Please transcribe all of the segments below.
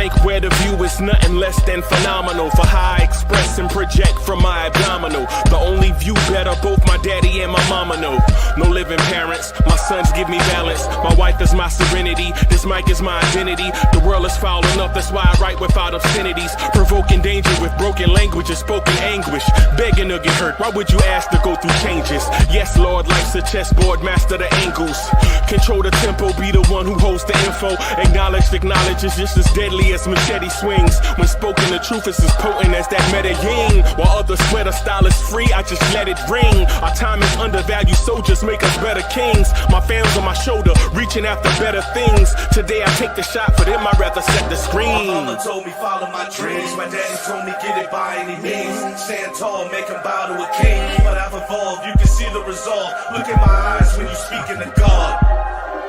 blank where the view is nothing less than phenomenal. For how I express and project from my abdominal. The only view better, both my daddy and my mama know. No living parents, my sons give me balance. My wife is my serenity, this mic is my identity. The world is foul enough, that's why I write without obscenities. Provoking danger with broken language and spoken anguish. Begging to get hurt, why would you ask to go through changes? Yes, Lord, life's a chessboard, master the angles. Control the tempo, be the one who holds the info. Acknowledge is just as deadly as machete swings. When spoken, the truth is as potent as that Medellin. While others swear the style is free, I just let it ring. Our time is undervalued, soldiers make us better kings. My family's on my shoulder, reaching after better things. Today I take the shot, for them I'd rather set the screen. My mama told me follow my dreams. My daddy told me get it by any means. Stand tall, make him bow to a king. But I've evolved, you can see the resolve. Look in my eyes when you speaking to God.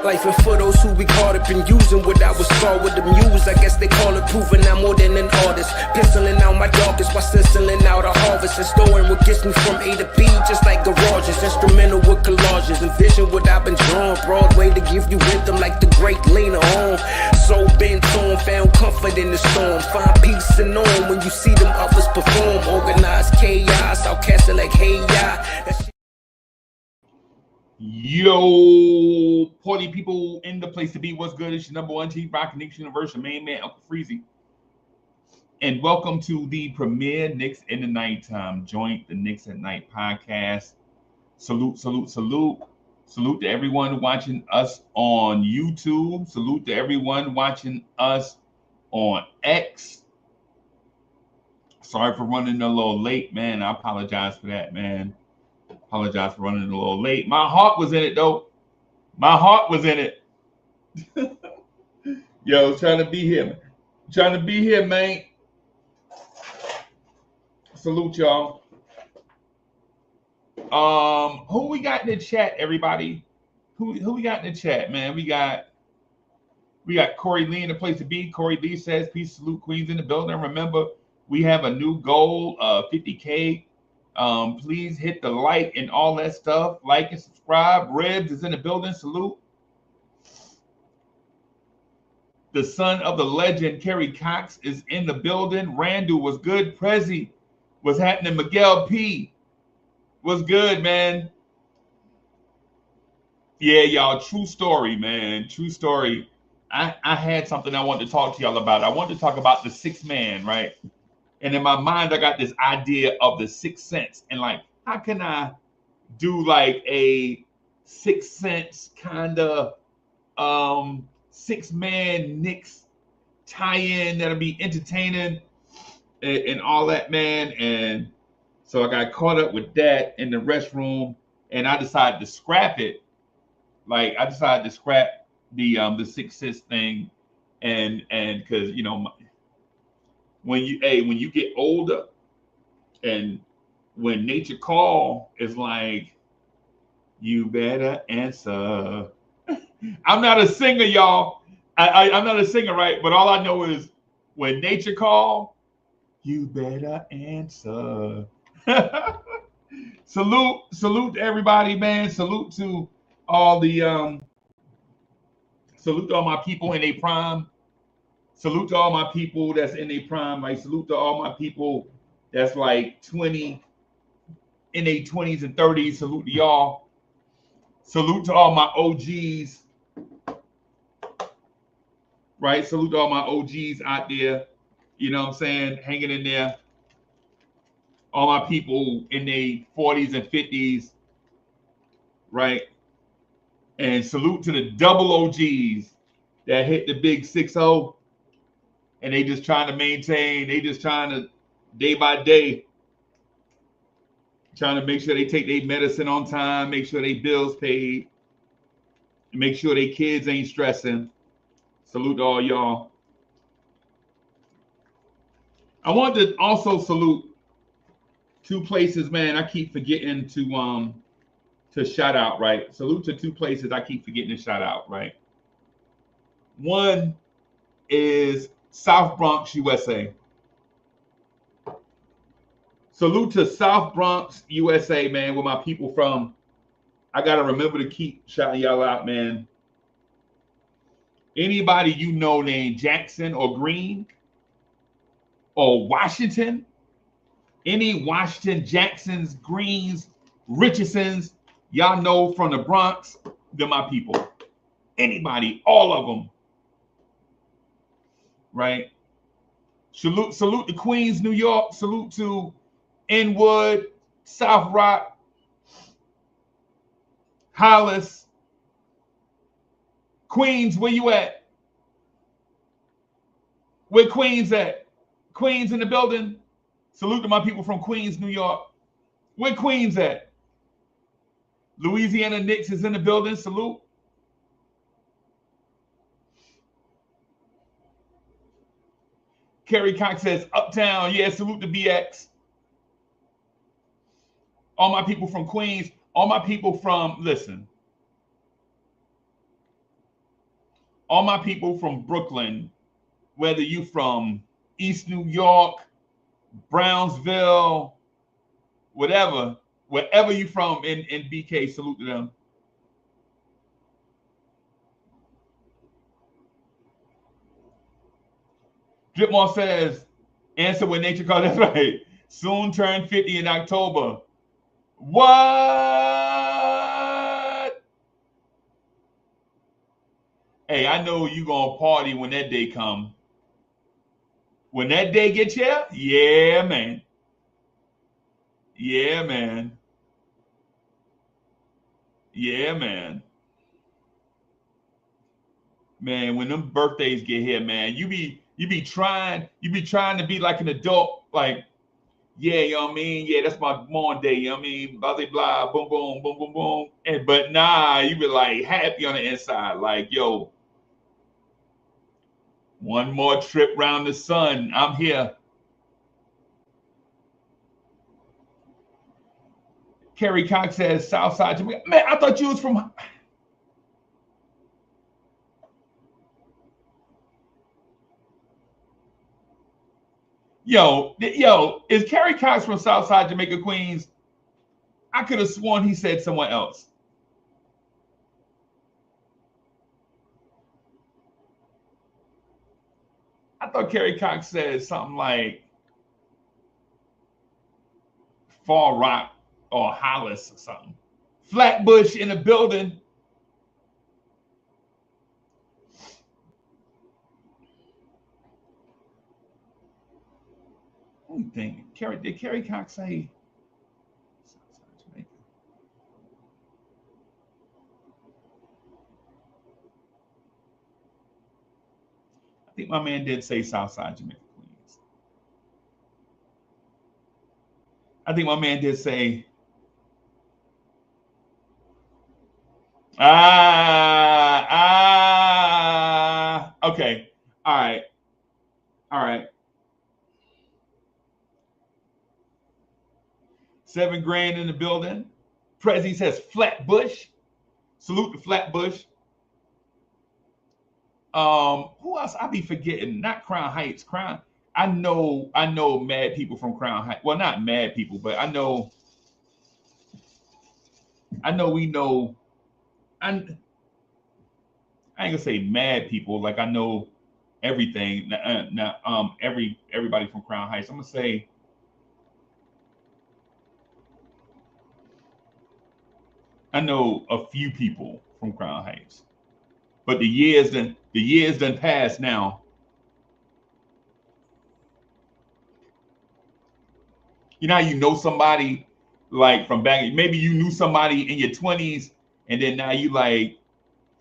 Life and for those who we caught up in using what I was called with the muse. I guess they call it proving I'm more than an artist. Penciling out my darkest while stenciling out a harvest. And storing what gets me from A to B, just like garages. Instrumental with collages. Envision what I've been drawing. Broadway to give you rhythm like the great Lena Horne. So bent on, found comfort in the storm. Find peace and on when you see them others perform. Organized chaos, I'll cast it like hey ya. Yo, party people in the place to be. What's good? It's your number one Chief Rock Knicks Universe, main man, Uncle Freezy. And welcome to the premier Knicks in the Nighttime joint, the Knicks at Night podcast. Salute, salute, salute. Salute to everyone watching us on YouTube. Salute to everyone watching us on X. Sorry for running a little late, man. I apologize for that, man. Apologize for running a little late. My heart was in it, though. My heart was in it. Yo, trying to be here, man. Trying to be here, man. Salute, y'all. Who we got in the chat, everybody? Who we got in the chat, man? We got Corey Lee in the place to be. Corey Lee says, peace, salute, Queens in the building. Remember, we have a new goal of 50K. Please hit the like and all that stuff. Like and subscribe. Rebs is in the building. Salute. The son of the legend, Kerry Cox, is in the building. Randall was good. Prezi was happening. Miguel P was good, man. Yeah, y'all. True story, man. True story. I had something I wanted to talk to y'all about. I wanted to talk about the Sixth Man, right? And in my mind, I got this idea of the Sixth Sense. And like, how can I do like a Sixth Sense kind of six-man Knicks tie-in that'll be entertaining and all that, man. And so I got caught up with that in the restroom, and I decided to scrap it. Like, I decided to scrap the Sixth Sense thing, and because when you get older, and when nature call is like, you better answer. I'm not a singer, y'all. I'm not a singer, right? But all I know is when nature call, you better answer. Salute to everybody, man. Salute to all the salute to all my people in their prime. Salute to all my people that's in their prime. Like, salute to all my people that's like 20, in their 20s and 30s. Salute to y'all. Salute to all my OGs. Right? Salute to all my OGs out there. You know what I'm saying? Hanging in there. All my people in their 40s and 50s. Right? And salute to the double OGs that hit the big 6-0. And they just trying to maintain, they just trying to, day by day, trying to make sure they take their medicine on time, make sure their bills paid, and make sure their kids ain't stressing. Salute to all y'all. I want to also salute two places, man, I keep forgetting to shout out, right? Salute to two places I keep forgetting to shout out, right? One is South Bronx, USA. Salute to South Bronx, USA, man, where my people from. I got to remember to keep shouting y'all out, man. Anybody you know named Jackson or Green or Washington? Any Washington, Jacksons, Greens, Richardsons, y'all know from the Bronx, they're my people. Anybody, all of them, right? Salute to Queens, New York. Salute to Inwood, South Rock, Hollis. Queens, where you at? Where Queens at? Queens in the building. Salute to my people from Queens, New York. Where Queens at? Louisiana Knicks is in the building. Salute. Kerry Cox says, Uptown. Yeah, salute to BX. All my people from Queens. All my people from, listen. All my people from Brooklyn, whether you from East New York, Brownsville, whatever, wherever you from in BK, salute to them. Dripmore says, answer what nature calls. That's right. Soon turn 50 in October. What? Hey, I know you gonna party when that day come. When that day gets here, yeah, man. Yeah, man. Yeah, man. Man, when them birthdays get here, man, you be trying to be like an adult, like, yeah, you know what I mean? Yeah, that's my born day, you know what I mean? Blah, blah, blah, boom, boom, boom, boom, boom. But nah, you be like happy on the inside, like, yo, one more trip around the sun. I'm here. Kerry Cox says, Southside Jamaica. Man, I thought you was from... Yo, is Kerry Cox from Southside Jamaica, Queens? I could have sworn he said someone else. I thought Kerry Cox said something like Fall Rock or Hollis or something. Flatbush in the building. Let me think. Did Kerry Cox say Southside Jamaica? I think my man did say Southside Jamaica, Queens. I think my man did say okay. All right. $7,000 in the building. Prezi says Flatbush. Salute to Flatbush. Who else? I be forgetting. Not Crown Heights. I know mad people from Crown Heights. Well, not mad people, but I know we know. I ain't gonna say mad people. Like I know everything. Everybody from Crown Heights. I'm gonna say. I know a few people from Crown Heights, but the years done passed now. You know how you know somebody like from back, maybe you knew somebody in your 20s and then now you like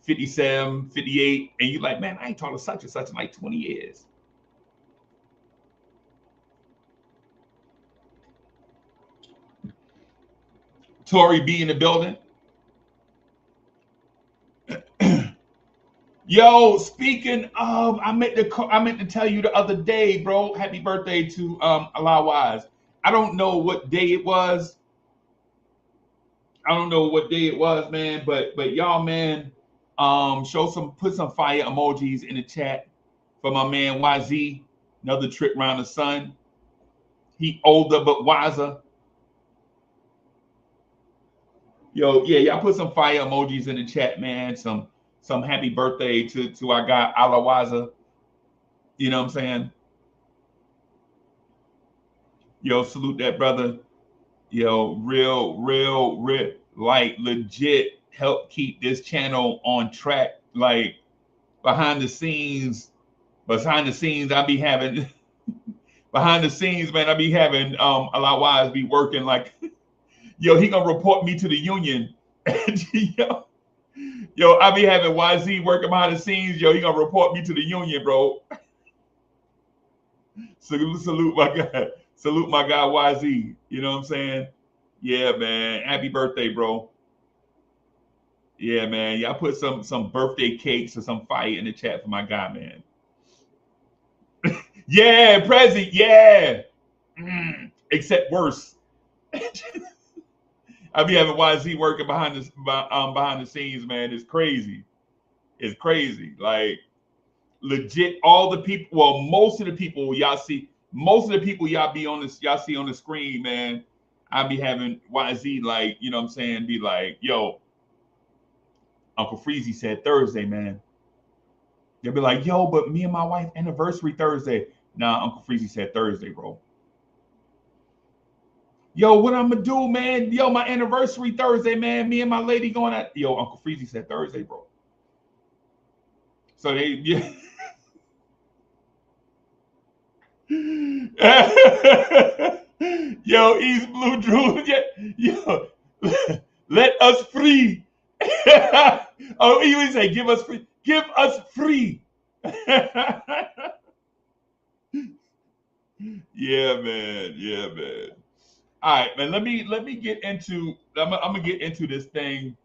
57, 58, and you like, man, I ain't talked to such and such in like 20 years. Tori B in the building. Yo, speaking of, I meant to tell you the other day, bro. Happy birthday to Allah Wise. I don't know what day it was. Man. But y'all, man, put some fire emojis in the chat for my man YZ. Another trip around the sun. He older but wiser. Yo, yeah, y'all put some fire emojis in the chat, man. Some some happy birthday to our guy Alawaza. You know what I'm saying? Yo, salute that brother. Yo, real, like legit help keep this channel on track. Like behind the scenes, I be having behind the scenes, man, I be having Alawaza be working like, yo, he gonna report me to the union. yo, I be having YZ working behind the scenes. Yo, he gonna report me to the union, bro. Salute my guy. Salute my guy YZ. You know what I'm saying? Yeah, man. Happy birthday, bro. Yeah, man. Y'all put some birthday cakes or some fire in the chat for my guy, man. Yeah, Prezi. Yeah. Except worse. I be having YZ working behind the scenes, man. It's crazy. It's crazy. Like legit, all the people. Well, most of the people y'all see. Most of the people y'all see on the screen, man. I be having YZ like, you know what I'm saying, be like, yo, Uncle Freezy said Thursday, man. They'll be like, yo, but me and my wife anniversary Thursday. Nah, Uncle Freezy said Thursday, bro. Yo, what I'm gonna do, man? Yo, my anniversary Thursday, man. Me and my lady going out. Yo, Uncle Freezy said Thursday, bro. So they, yeah. Yo, East Blue Drew, yo, let us free. Oh, he would say, give us free. Give us free. Yeah, man. Yeah, man. All right, man. Let me get into. I'm gonna get into this thing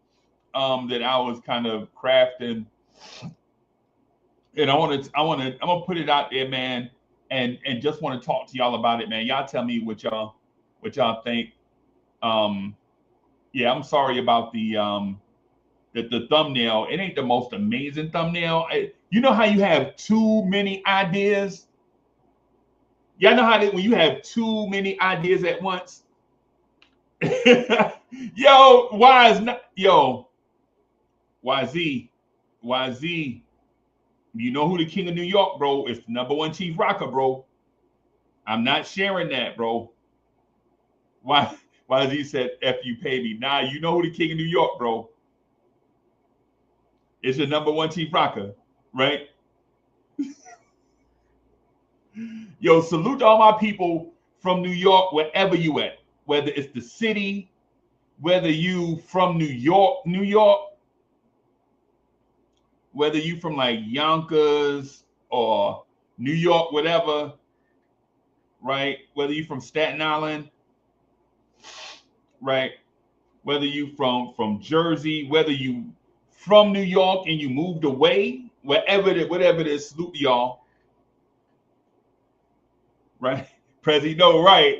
that I was kind of crafting, and I'm gonna put it out there, man. And just want to talk to y'all about it, man. Y'all tell me what y'all think. Yeah, I'm sorry about the thumbnail. It ain't the most amazing thumbnail. You know how you have too many ideas? Y'all know how when you have too many ideas at once? Yo, why is not yo? YZ. You know who the king of New York, bro? It's the #1 chief rocker, bro. I'm not sharing that, bro. Why YZ said F you pay me. Nah, you know who the king of New York, bro. It's your #1 chief rocker, right? Yo, salute to all my people from New York, wherever you at. Whether it's the city, whether you from New York, whether you from like Yonkers or New York, whatever, right? Whether you from Staten Island, right? Whether you from Jersey, whether you from New York and you moved away, whatever it is, salute y'all. Right? Prezi, no, right.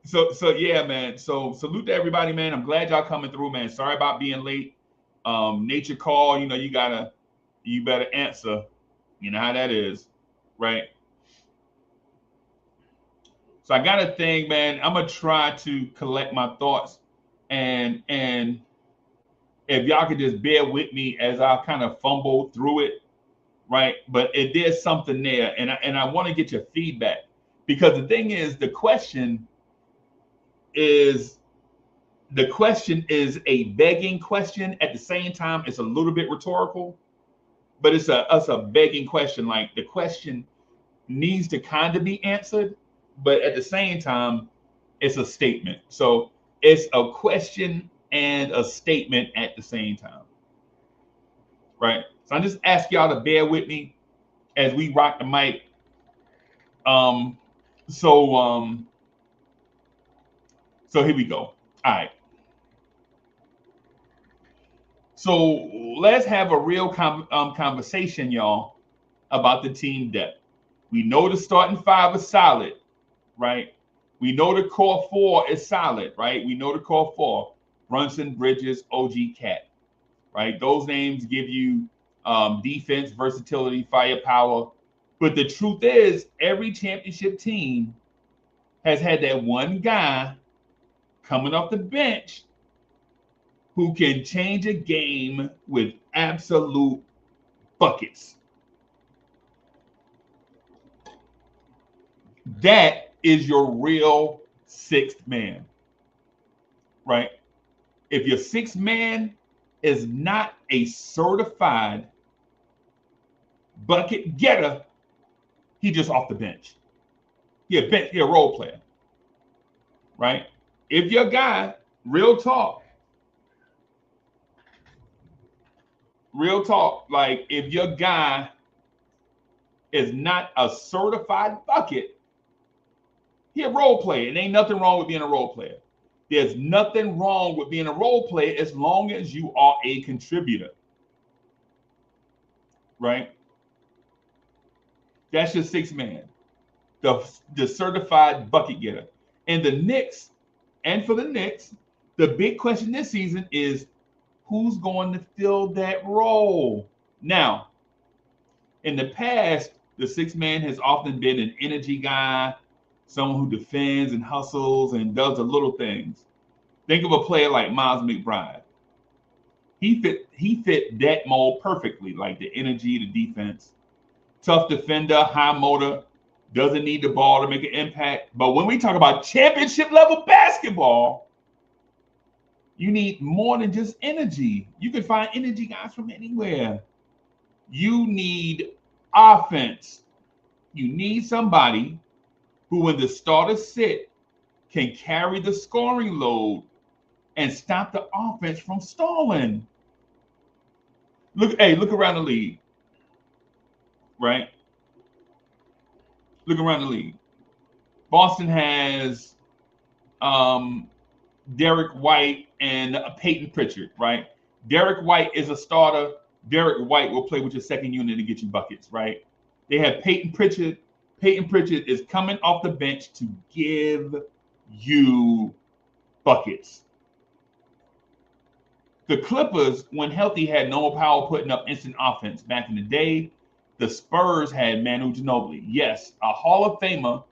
So yeah, man. So salute to everybody, man. I'm glad y'all coming through, man. Sorry about being late. Nature call, you know, you better answer. You know how that is, right? So I got a thing, man. I'm gonna try to collect my thoughts, and if y'all could just bear with me as I kind of fumble through it, right? But there's something there, and I want to get your feedback, because the thing is, the question is a begging question. At the same time, it's a little bit rhetorical, but it's a begging question. Like the question needs to kind of be answered, but at the same time, it's a statement. So it's a question and a statement at the same time, right? So I just ask y'all to bear with me as we rock the mic. So here we go. All right. So let's have a real conversation, y'all, about the team depth. We know the starting five is solid, right? We know the core four is solid, right? We know the core four: Brunson, Bridges, OG, Cat, right? Those names give you defense, versatility, firepower. But the truth is, every championship team has had that one guy coming off the bench who can change a game with absolute buckets. That is your real sixth man, right? If your sixth man is not a certified bucket getter, he just off the bench. He a role player, right? If your guy, real talk, like if your guy is not a certified bucket, he a role player. And ain't nothing wrong with being a role player. There's nothing wrong with being a role player as long as you are a contributor, right? That's your sixth man, the certified bucket getter. And the Knicks, and for the Knicks, the big question this season is who's going to fill that role? Now, in the past, the sixth man has often been an energy guy, someone who defends and hustles and does the little things. Think of a player like Miles McBride. He fit that mold perfectly, like the energy, the defense. Tough defender, high motor, doesn't need the ball to make an impact. But when we talk about championship level basketball, you need more than just energy. You can find energy guys from anywhere. You need offense. You need somebody who, when the starters sit, can carry the scoring load and stop the offense from stalling. Look around the league, right? Look around the league. Boston has Derek White and Peyton Pritchard, right? Derek White is a starter. Derek White will play with your second unit to get you buckets, right? They have Peyton Pritchard. Peyton Pritchard is coming off the bench to give you buckets. The Clippers, when healthy, had Noah Powell putting up instant offense. Back in the day, the Spurs had Manu Ginobili. Yes, a Hall of Famer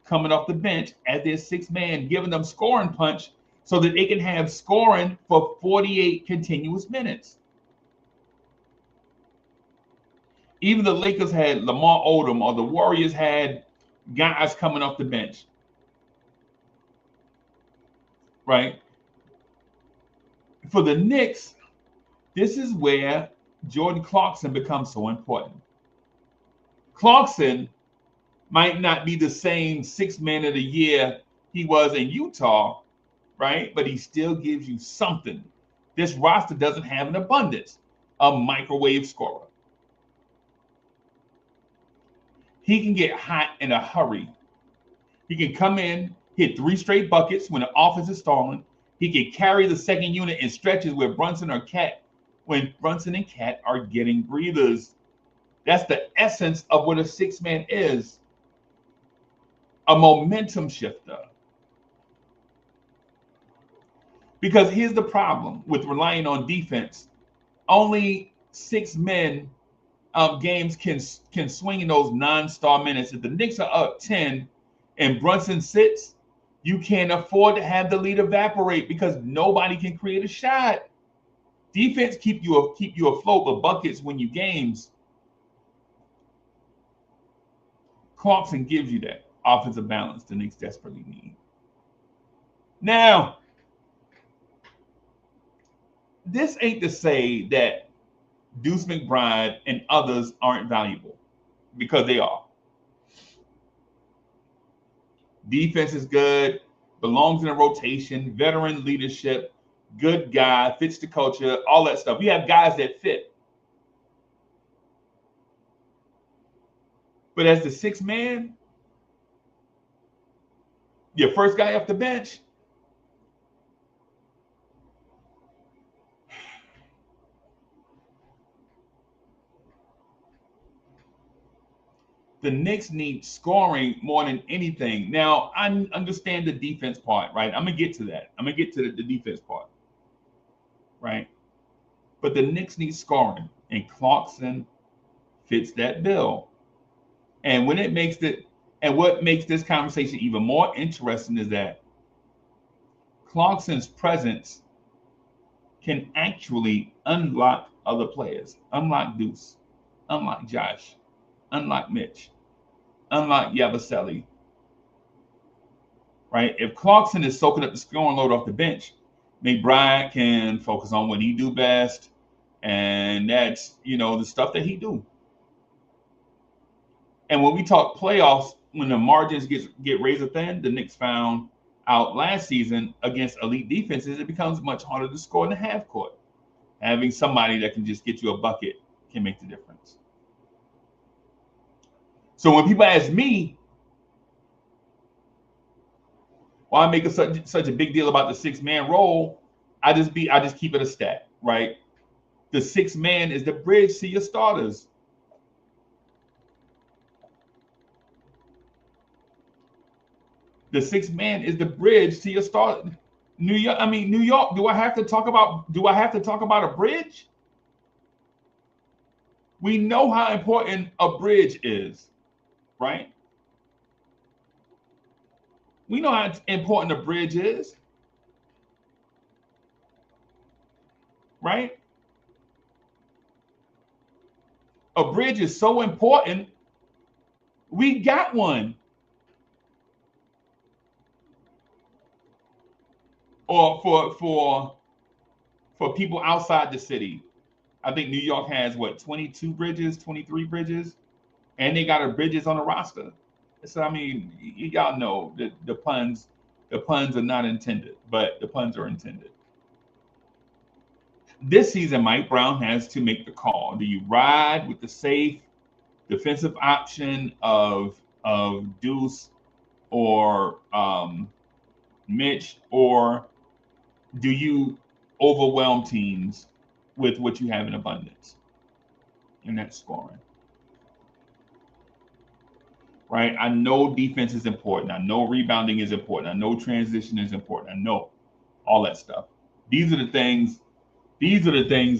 coming off the bench as their sixth man, giving them scoring punch so that they can have scoring for 48 continuous minutes. Even the Lakers had Lamar Odom, or the Warriors had guys coming off the bench, right? For the Knicks, this is where Jordan Clarkson becomes so important. Clarkson might not be the same sixth man of the year he was in Utah, right? But he still gives you something. This roster doesn't have an abundance, a microwave scorer. He can get hot in a hurry. He can come in, hit 3 straight buckets when the offense is stalling. He can carry the second unit in stretches where Brunson and Cat are getting breathers. That's the essence of what a sixth man is. A momentum shifter. Because here's the problem with relying on defense. Only 6 men games can swing in those non-star minutes. If the Knicks are up 10 and Brunson sits, you can't afford to have the lead evaporate because nobody can create a shot. Defense keep you afloat, but buckets win you games. Clarkson gives you that offensive balance the Knicks desperately need. Now, this ain't to say that Deuce McBride and others aren't valuable, because they are. Defense is good, belongs in a rotation, veteran leadership, good guy, fits the culture, all that stuff. We have guys that fit. But as the sixth man, your first guy off the bench, the Knicks need scoring more than anything. Now, I understand the defense part, right? I'm going to get to that. I'm going to get to the defense part, right? But the Knicks need scoring, and Clarkson fits that bill. And what makes this conversation even more interesting is that Clarkson's presence can actually unlock other players, unlock Deuce, unlock Josh, unlock Mitch, unlock Yabusele, right? If Clarkson is soaking up the scoring load off the bench, McBride can focus on what he do best, and that's, the stuff that he do. And when we talk playoffs, when the margins get razor thin, the Knicks found out last season against elite defenses, it becomes much harder to score in the half court. Having somebody that can just get you a bucket can make the difference. So when people ask me why I make such a big deal about the six-man role, I just keep it a stat, right? The sixth man is the bridge to your starters. The sixth man is the bridge to your start. New York. Do I have to talk about a bridge? We know how important a bridge is, right? We know how important a bridge is, right? A bridge is so important. We got one. Or for people outside the city, I think New York has 22 bridges, 23 bridges, and they got bridges on the roster. So y'all know that the puns are not intended, but the puns are intended. This season, Mike Brown has to make the call. Do you ride with the safe defensive option of Deuce or Mitch, or do you overwhelm teams with what you have in abundance? And that's scoring. Right? I know defense is important. I know rebounding is important. I know transition is important. I know all that stuff. These are the things,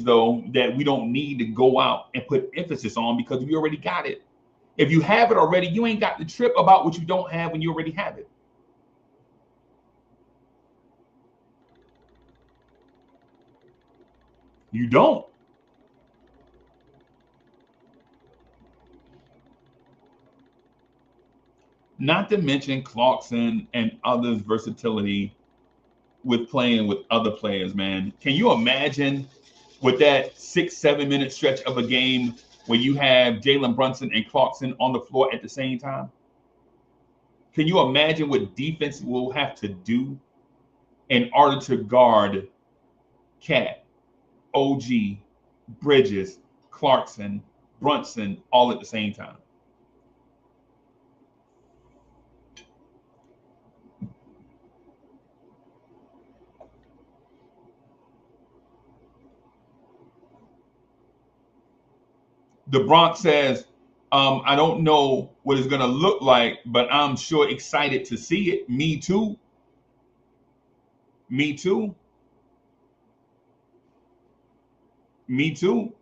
though, that we don't need to go out and put emphasis on because we already got it. If you have it already, you ain't got to trip about what you don't have when you already have it. You don't. Not to mention Clarkson and others' versatility with playing with other players, man. Can you imagine with that 6-7 minute stretch of a game where you have Jalen Brunson and Clarkson on the floor at the same time? Can you imagine what defense will have to do in order to guard Cat, OG, Bridges, Clarkson, Brunson all at the same time? The Bronx says, I don't know what it's going to look like, but I'm sure excited to see it. Me too. Me too. Me too.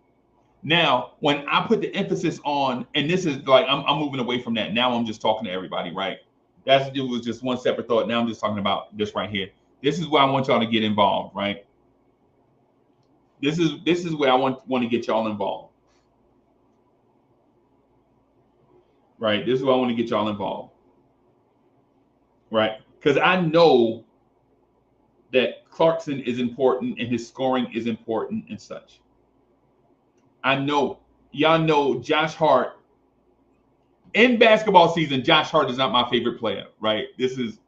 Now, when I put the emphasis on, and this is like, I'm moving away from that. Now I'm just talking to everybody, right? It was just one separate thought. Now I'm just talking about this right here. This is where I want y'all to get involved, right? This is where I want to get y'all involved. Right? This is where I want to get y'all involved. Right? Because I know that Clarkson is important and his scoring is important and such. I know, y'all know Josh Hart. In basketball season, Josh Hart is not my favorite player, right? This is,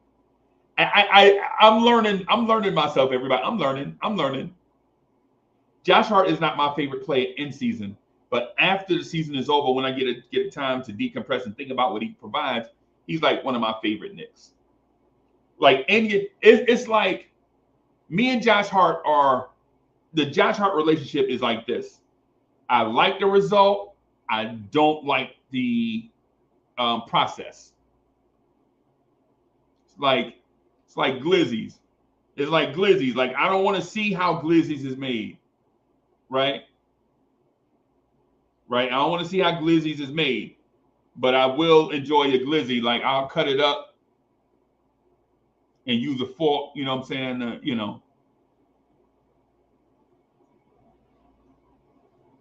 I'm learning myself, everybody. I'm learning. Josh Hart is not my favorite player in season, but after the season is over, when I get time to decompress and think about what he provides, he's like one of my favorite Knicks. Like, and it's like me and Josh Hart are, the Josh Hart relationship is like this. I like the result. I don't like the process. It's like glizzies. It's like glizzies. Like, I don't want to see how glizzies is made. Right? Right? I don't want to see how glizzies is made. But I will enjoy a glizzy. Like, I'll cut it up and use a fork, you know what I'm saying?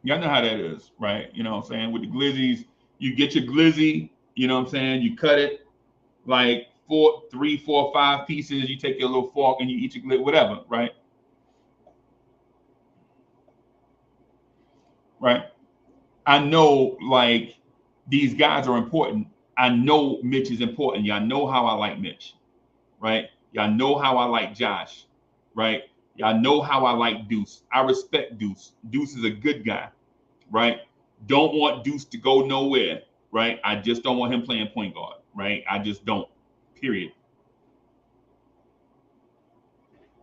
Y'all know how that is, right? You know what I'm saying? With the glizzies, you get your glizzy, you know what I'm saying? You cut it like 4, 3, 4, 5 pieces. You take your little fork and you eat your glizzy, whatever, right? Right? I know, like, these guys are important. I know Mitch is important. Y'all know how I like Mitch, right? Y'all know how I like Josh, right? Y'all know how I like Deuce. I respect Deuce. Deuce is a good guy, right? Don't want Deuce to go nowhere, right? I just don't want him playing point guard, right? I just don't, period.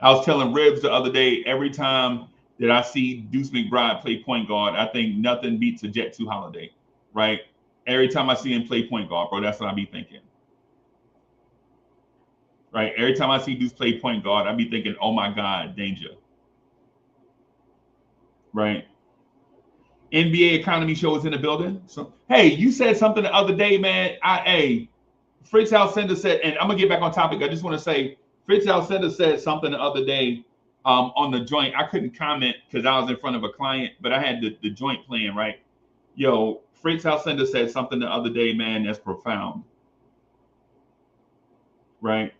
I was telling Ribs the other day, every time that I see Deuce McBride play point guard, I think nothing beats a Jet 2 Holiday, right? Every time I see him play point guard, bro, that's what I be thinking. Right? Every time I see Deuce play point guard, I be thinking, oh my God, danger. Right? NBA economy show is in the building. So, hey, you said something the other day, man. Fritz Alcindor said, and I'm gonna get back on topic. I just want to say, Fritz Alcindor said something the other day on the joint. I couldn't comment because I was in front of a client, but I had the joint playing, right? Yo, Fritz Alcindor said something the other day, man, that's profound. Right?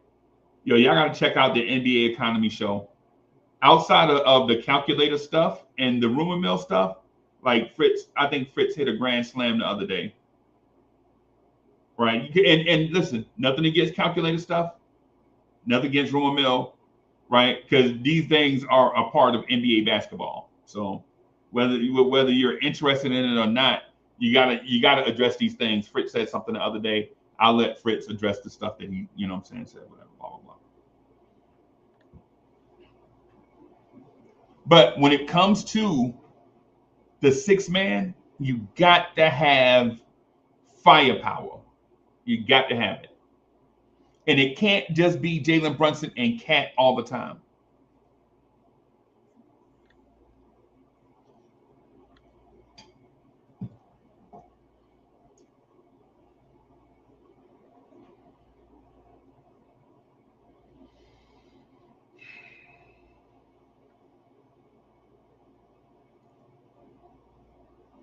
Yo, y'all gotta check out the NBA economy show. Outside of the calculator stuff and the rumor mill stuff, like I think Fritz hit a grand slam the other day. Right? And listen, nothing against calculator stuff, nothing against rumor mill, right? Because these things are a part of NBA basketball. So whether you're interested in it or not, you gotta address these things. Fritz said something the other day. I'll let Fritz address the stuff that he, you know what I'm saying, said, whatever, blah, blah, blah. But when it comes to the sixth man, you got to have firepower. You got to have it. And it can't just be Jalen Brunson and Cat all the time.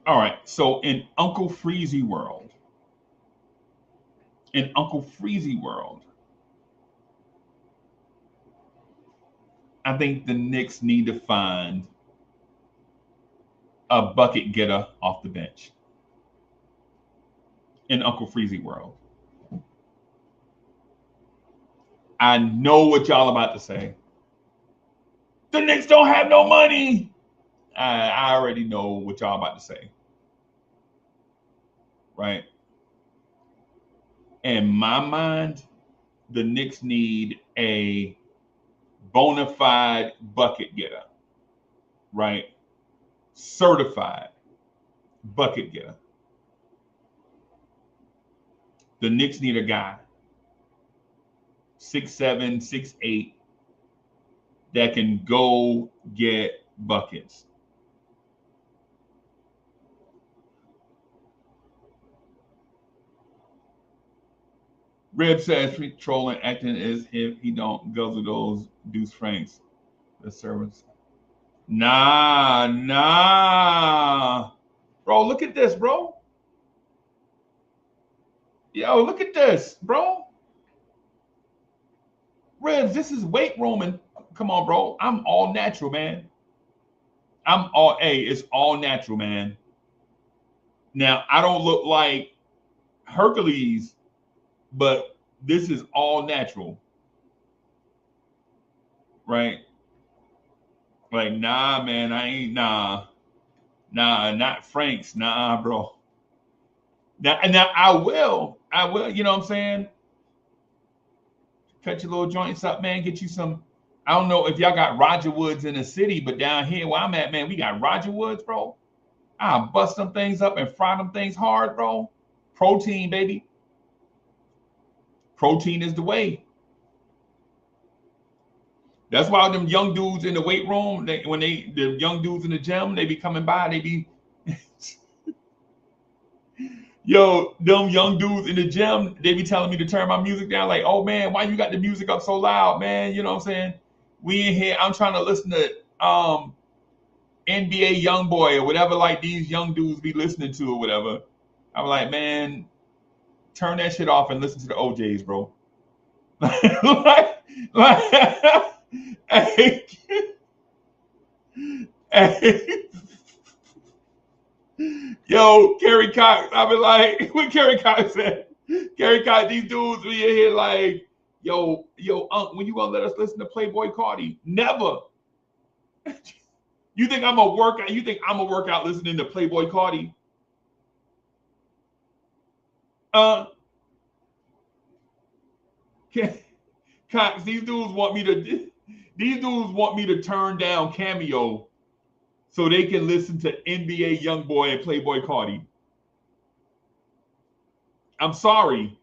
All right, so in Uncle Freezy world, I think the Knicks need to find a bucket getter off the bench. In Uncle Freezy world. I know what y'all about to say. The Knicks don't have no money. I already know what y'all about to say. Right? In my mind, the Knicks need a bona fide bucket getter. Right? Certified bucket getter. The Knicks need a guy 6'7", 6'8", that can go get buckets. Rib says trolling acting as if he don't guzzle those Deuce Franks. The servants. Nah. Bro, look at this, bro. Yo, look at this, bro. Ribs, this is weight rooming. Come on, bro. I'm all natural, man. It's all natural, man. Now, I don't look like Hercules, but this is all natural. Right? Like, nah, man, I ain't, nah, not Frank's, nah, bro. Now I will, you know what I'm saying? Cut your little joints up, man. Get you some. I don't know if y'all got Roger Woods in the city, but down here where I'm at, man, we got Roger Woods, bro. I'll bust them things up and fry them things hard, bro. Protein, baby. Protein is the way. That's why them young dudes in the weight room, the young dudes in the gym, they be coming by, they be. Yo, them young dudes in the gym, they be telling me to turn my music down. Like, oh man, why you got the music up so loud, man? You know what I'm saying? We in here, I'm trying to listen to NBA YoungBoy or whatever, like these young dudes be listening to or whatever. I'm like, man, turn that shit off and listen to the OJs, bro. like, hey, hey, yo, Kerry Cox. I be like, what Kerry Cox said? Kerry Cox, these dudes be in here like, yo, when you gonna let us listen to Playboy Cardi? Never. You think I'm a workout? You think I'm a workout listening to Playboy Cardi? Cox, these dudes want me to turn down Cameo so they can listen to NBA YoungBoy and Playboy Cardi. I'm sorry.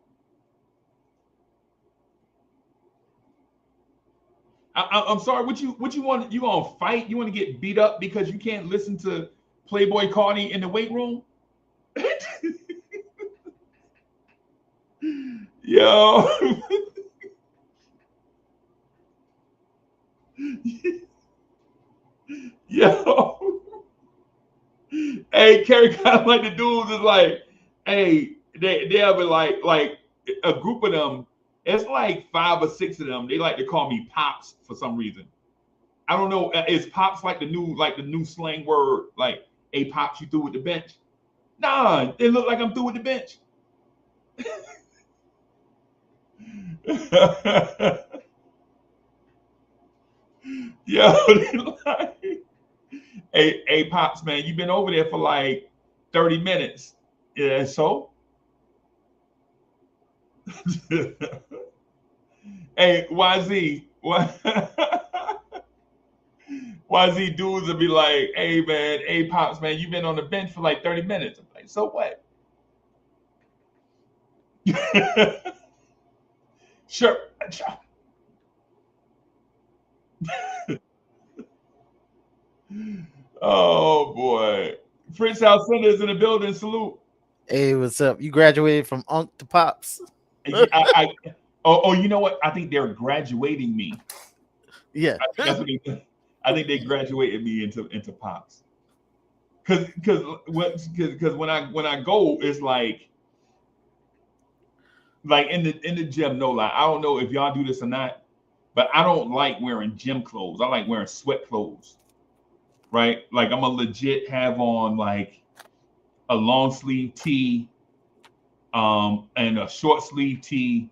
I'm sorry. What you want? You gonna fight? You want to get beat up because you can't listen to Playboy Cardi in the weight room? Yo. Yo. Hey, Kerry kind of like the dudes is like, hey, they'll be like a group of them. It's like 5 or 6 of them. They like to call me Pops for some reason. I don't know. Is Pops like the new slang word? Like, hey, Pops, you through with the bench? Nah, they look like I'm through with the bench. Yo, like, hey, Pops, man, you've been over there for like 30 minutes. Yeah, so? Hey, YZ, YZ dudes will be like, hey, man, hey, Pops, man, you've been on the bench for like 30 minutes. I'm like, so what? Sure. Oh boy, Prince Alcindor is in the building. Salute. Hey, what's up? You graduated from Unk to Pops. Oh, you know what? I think they're graduating me. Yeah, I think they graduated me into Pops. Because when I go, it's like in the gym. No lie, I don't know if y'all do this or not, but I don't like wearing gym clothes. I like wearing sweat clothes. Right? Like I'm a legit have on like a long sleeve tee, and a short sleeve tee,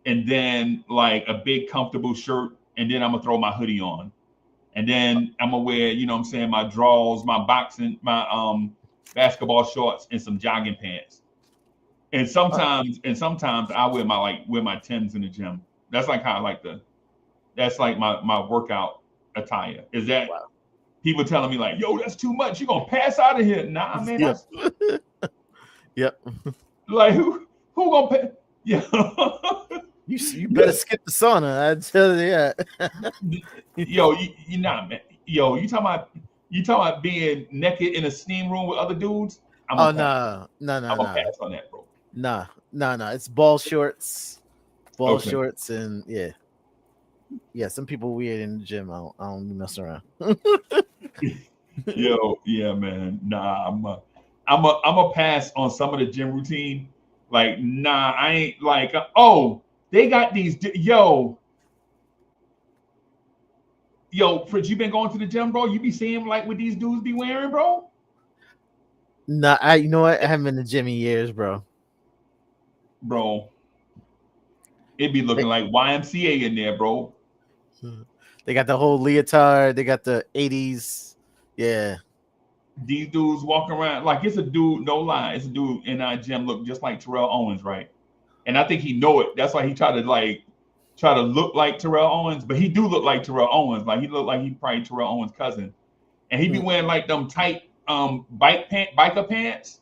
and then like a big comfortable shirt, and then I'm gonna throw my hoodie on. And then I'm gonna wear, you know what I'm saying, my drawers, my boxing, my basketball shorts, and some jogging pants. And sometimes I wear my Timbs in the gym. That's like kind of that's like my workout attire. Is that people telling me like, yo, that's too much. You're gonna pass out of here. Nah, man. Yep. Yep. Like who gonna pay? Yeah. You better skip the sauna. I tell you that. Yo, you not, man. Yo, you talking about being naked in a steam room with other dudes? No. I'm gonna pass on that, bro. Nah. It's ball shorts, shorts, and yeah. Some people weird in the gym. I don't mess around. Yo, yeah, man. Nah, I'm a pass on some of the gym routine. Like, nah, I ain't like. They got these. Yo, Fritz, you been going to the gym, bro? You be seeing like what these dudes be wearing, bro? Nah, you know what? I haven't been to the gym in years, bro. Bro, it be looking like YMCA in there, bro. They got the whole leotard. They got the 80s. Yeah. These dudes walking around like it's a dude. No lie, it's a dude in our gym look just like Terrell Owens, right? And I think he know it. That's why he try to look like Terrell Owens, but he do look like Terrell Owens. Like he look like he probably Terrell Owens' cousin, and he be wearing like them tight biker pants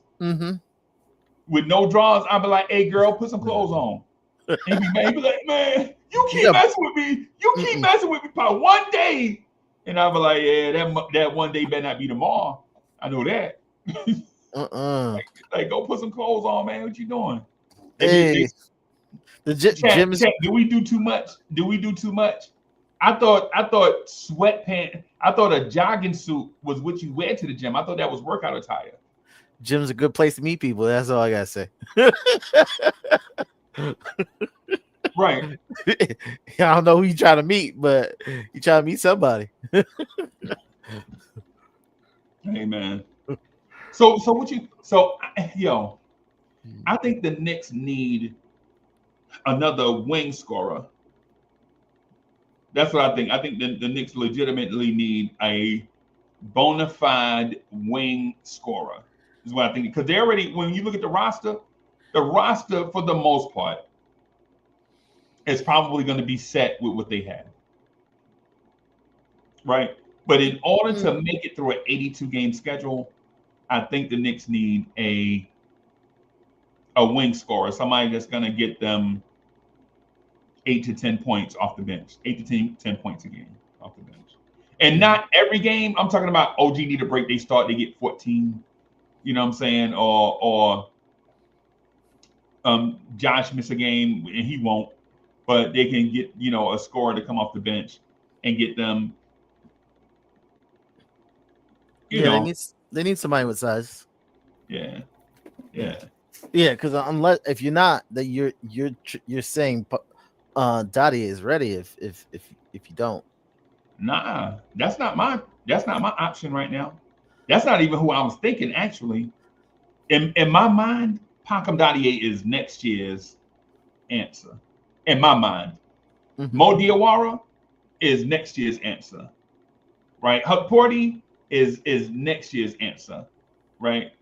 with no drawers. I be like, hey girl, put some clothes on. And he be like, man, you keep messing with me. You keep messing with me for one day. And I be like, yeah, that one day better not be tomorrow. I know that. Like, go put some clothes on, man. What you doing? Hey, the gym is. Do we do too much? I thought sweatpants. I thought a jogging suit was what you wear to the gym. I thought that was workout attire. Gym's a good place to meet people. That's all I gotta say. Right. I don't know who you trying to meet, but you trying to meet somebody. Hey man. So I think the Knicks need another wing scorer. That's what I think. I think the Knicks legitimately need a bona fide wing scorer. Is what I think. Because they already, when you look at the roster for the most part is probably going to be set with what they have. Right? But in order to make it through an 82 game schedule, I think the Knicks need a wing scorer, somebody that's going to get them 8 to 10 points off the bench, 8 to 10 points a game off the bench. And not every game. I'm talking about OG need a break. They start, they get 14. You know what I'm saying? Or Josh miss a game and he won't, but they can get, a scorer to come off the bench and get them. They need somebody with size. Yeah. Because unless if you're not, that you're saying Dottie is ready if you don't. Nah, that's not my option right now. That's not even who I was thinking actually. In my mind, Pankam Dottie is next year's answer. In my mind, Mo Diawara is next year's answer, right? Huck Porty is next year's answer, right?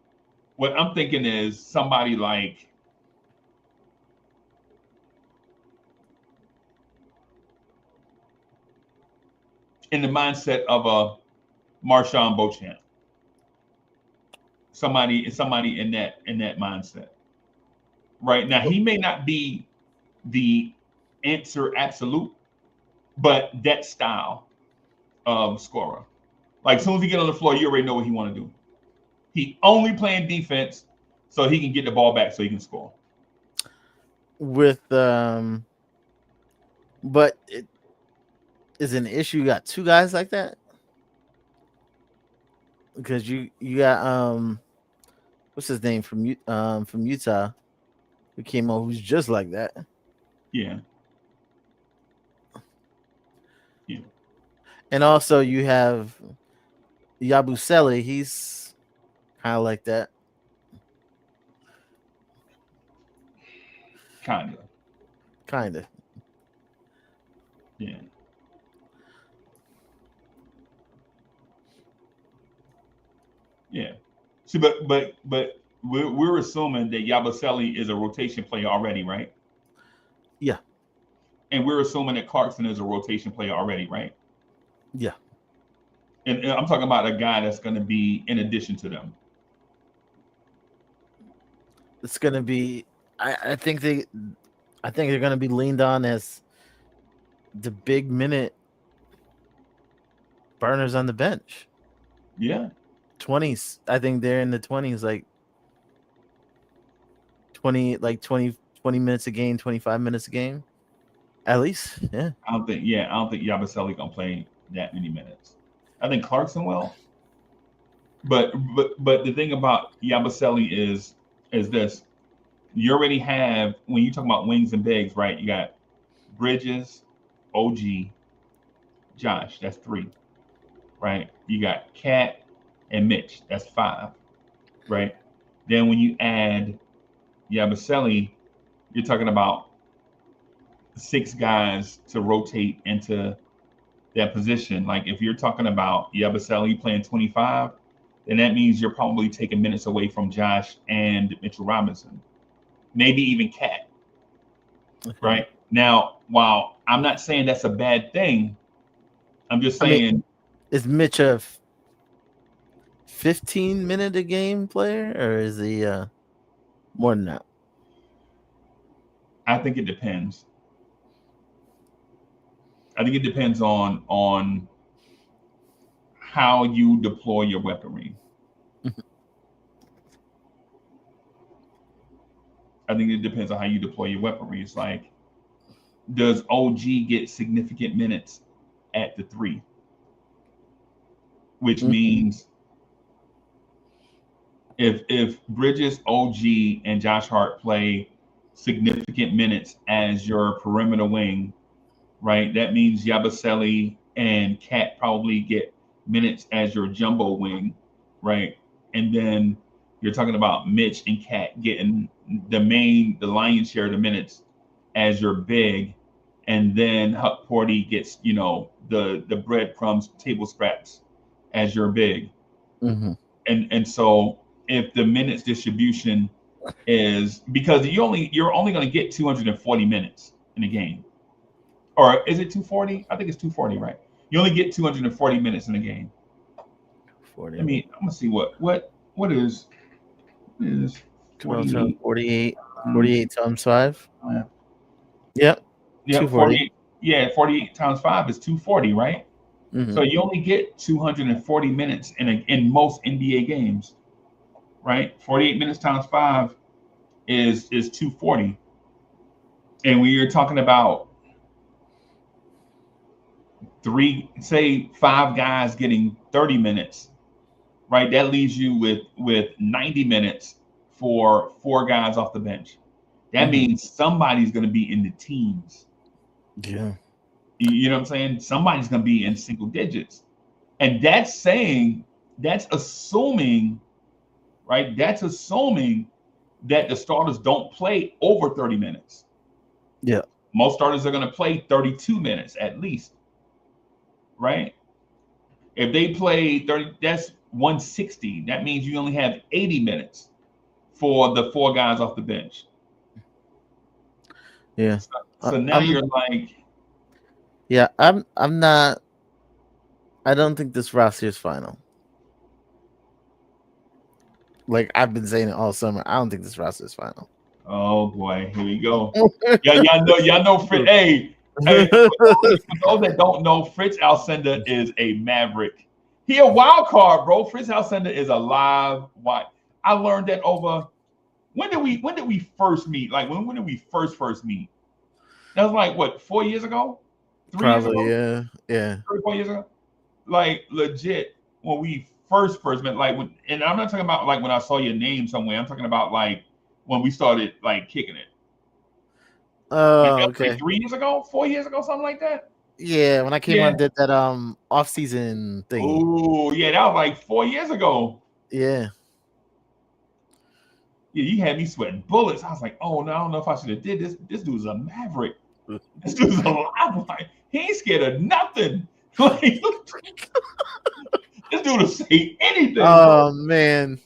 What I'm thinking is somebody like in the mindset of a Marshawn Beauchamp. Somebody in that mindset. Right now, he may not be the answer absolute, but that style of scorer. Like as soon as he get on the floor, you already know what he want to do. He only playing defense so he can get the ball back so he can score. But it is an issue. You got two guys like that because you got what's his name from Utah who came on who's just like that. Yeah. And also you have Yabusele. He's kind of like that. Kind of. Yeah. Yeah. See, but we're assuming that Yabusele is a rotation player already, right? Yeah. And we're assuming that Clarkson is a rotation player already, right? Yeah. And I'm talking about a guy that's going to be in addition to them. It's going to be. I think they're going to be leaned on as the big minute burners on the bench. Yeah. 20s. I think they're in the 20s, like 20 minutes a game, 25 minutes a game. At least, yeah. I don't think Yabusele gonna play that many minutes. I think Clarkson will. But the thing about Yabusele is this. You already have, when you talk about wings and bigs, right? You got Bridges, OG, Josh, that's 3. Right? You got Cat and Mitch, that's 5. Right? Then when you add Yabusele, you're talking about 6 guys to rotate into that position. Like if you're talking about Yabusele playing 25, then that means you're probably taking minutes away from Josh and Mitchell Robinson, maybe even Cat. Okay. Right now, while I'm not saying that's a bad thing, I'm just saying, is Mitch a 15-minute a game player, or is he more than that? I think it depends. I think it depends on how you deploy your weaponry. I think it depends on how you deploy your weaponry. It's like, does OG get significant minutes at the 3, which means if Bridges, OG, and Josh Hart play significant minutes as your perimeter wing, right? That means Yabusele and Cat probably get minutes as your jumbo wing, right? And then you're talking about Mitch and Cat getting the lion's share of the minutes as your big, and then Huck Porty gets, the breadcrumbs, table scraps as your big. Mm-hmm. And so if the minutes distribution is, because you're only going to get 240 minutes in a game. Or is it 240? I think it's 240, right? You only get 240 minutes in a game. 40. I mean, I'm gonna see what is 12, 48. 48 times 5. Yeah. Yep. Yeah, 240. 48 times 5 is 240, right? Mm-hmm. So you only get 240 minutes in most NBA games, right? 48 minutes times 5 is 240. And when you're talking about 5 guys getting 30 minutes, right? That leaves you with 90 minutes for 4 guys off the bench. That means somebody's going to be in the teens. Yeah. You know what I'm saying? Somebody's going to be in single digits. And that's assuming, right? That's assuming that the starters don't play over 30 minutes. Yeah. Most starters are going to play 32 minutes at least, right? If they play 30, that's 160. That means you only have 80 minutes for the 4 guys off the bench. Yeah. So now you're like, yeah, I'm not. I don't think this roster is final. Like I've been saying it all summer. I don't think this roster is final. oh boy, here we go. Y'all know Fritz. Hey, for those that don't know, Fritz Alcindor is a Maverick. He a wild card, bro. Fritz Alcindor is a live wild. I learned that over. When did we first meet? Like when did we first meet? That was like what, 4 years ago? 3 years ago? Probably, yeah. 3 or 4 years ago? Like legit, when we first met, like when, and I'm not talking about like when I saw your name somewhere. I'm talking about like when we started like kicking it. Oh, okay. Like 3 years ago, 4 years ago, something like that. Yeah, when I came on and did that off-season thing. Oh, yeah, that was like 4 years ago. Yeah. Yeah, you had me sweating bullets. I was like, oh no, I don't know if I should have did this. This dude's a Maverick. This dude's a live one. He ain't scared of nothing. Like, this dude will say anything. Oh man.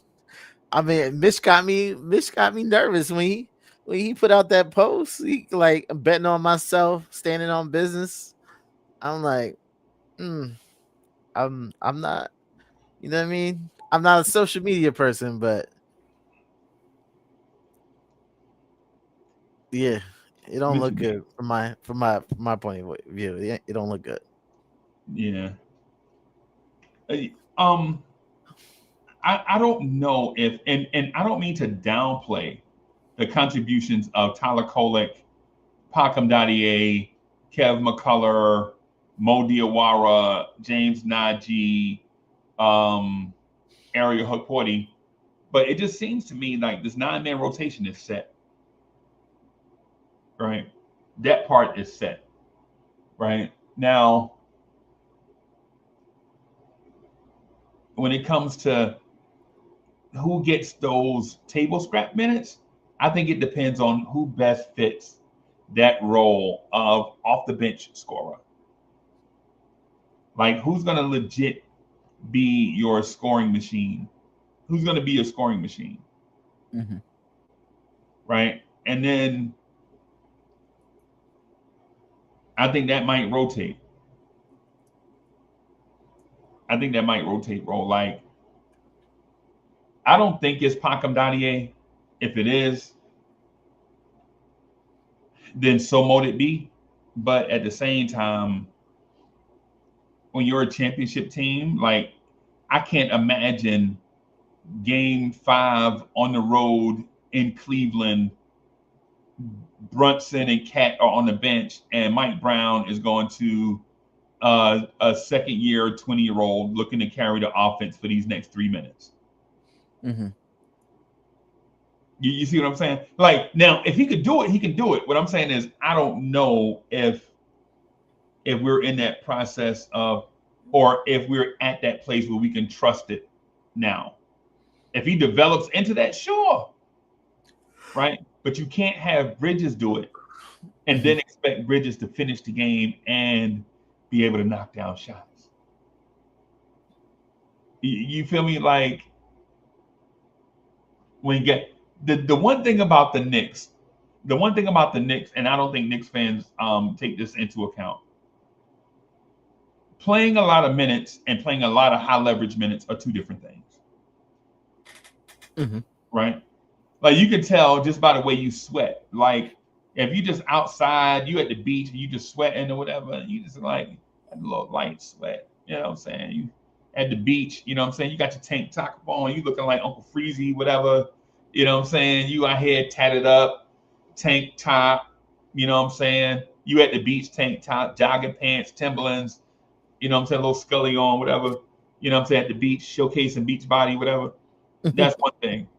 I mean, Mitch got me nervous when he put out that post. He like, I'm betting on myself, standing on business. I'm like, I'm not, you know what I mean? I'm not a social media person, but yeah, it don't look good from my point of view. It don't look good. Yeah. I don't know if, and I don't mean to downplay the contributions of Tyler Kolek, Pacom Dadier, Kev McCullough, Mo Diawara, James Najee, Ariel Hukporti, but it just seems to me like this 9-man rotation is set. Right? That part is set. Right? Now, when it comes to who gets those table scrap minutes, I think it depends on who best fits that role of off the bench scorer. Like who's going to legit be your scoring machine? Who's going to be your scoring machine? Mm-hmm. Right? And then I think that might rotate. Bro. Like, I don't think it's Pacom Dadier. If it is, then so mote it be. But at the same time, when you're a championship team, like I can't imagine game 5 on the road in Cleveland, Brunson and Cat are on the bench, and Mike Brown is going to a second year 20-year-old looking to carry the offense for these next 3 minutes. Mm-hmm. You see what I'm saying? Like, now, if he could do it, he can do it. What I'm saying is, I don't know if we're in that process of, or if we're at that place where we can trust it now. If he develops into that, sure. Right? But you can't have Bridges do it and then expect Bridges to finish the game and be able to knock down shots. You feel me? Like, when you get the one thing about the Knicks, and I don't think Knicks fans take this into account. Playing a lot of minutes and playing a lot of high leverage minutes are two different things. Mm-hmm. Right? Like, you can tell just by the way you sweat. Like, if you just outside, you at the beach, and you just sweating or whatever, you just like a little light sweat. You know what I'm saying? You at the beach, you know what I'm saying? You got your tank top on, you looking like Uncle Freezy, whatever. You know what I'm saying? You out here tatted up, tank top, you know what I'm saying? You at the beach, tank top, jogging pants, Timberlands, you know what I'm saying? A little Scully on, whatever. You know what I'm saying? At the beach, showcasing beach body, whatever. That's one thing,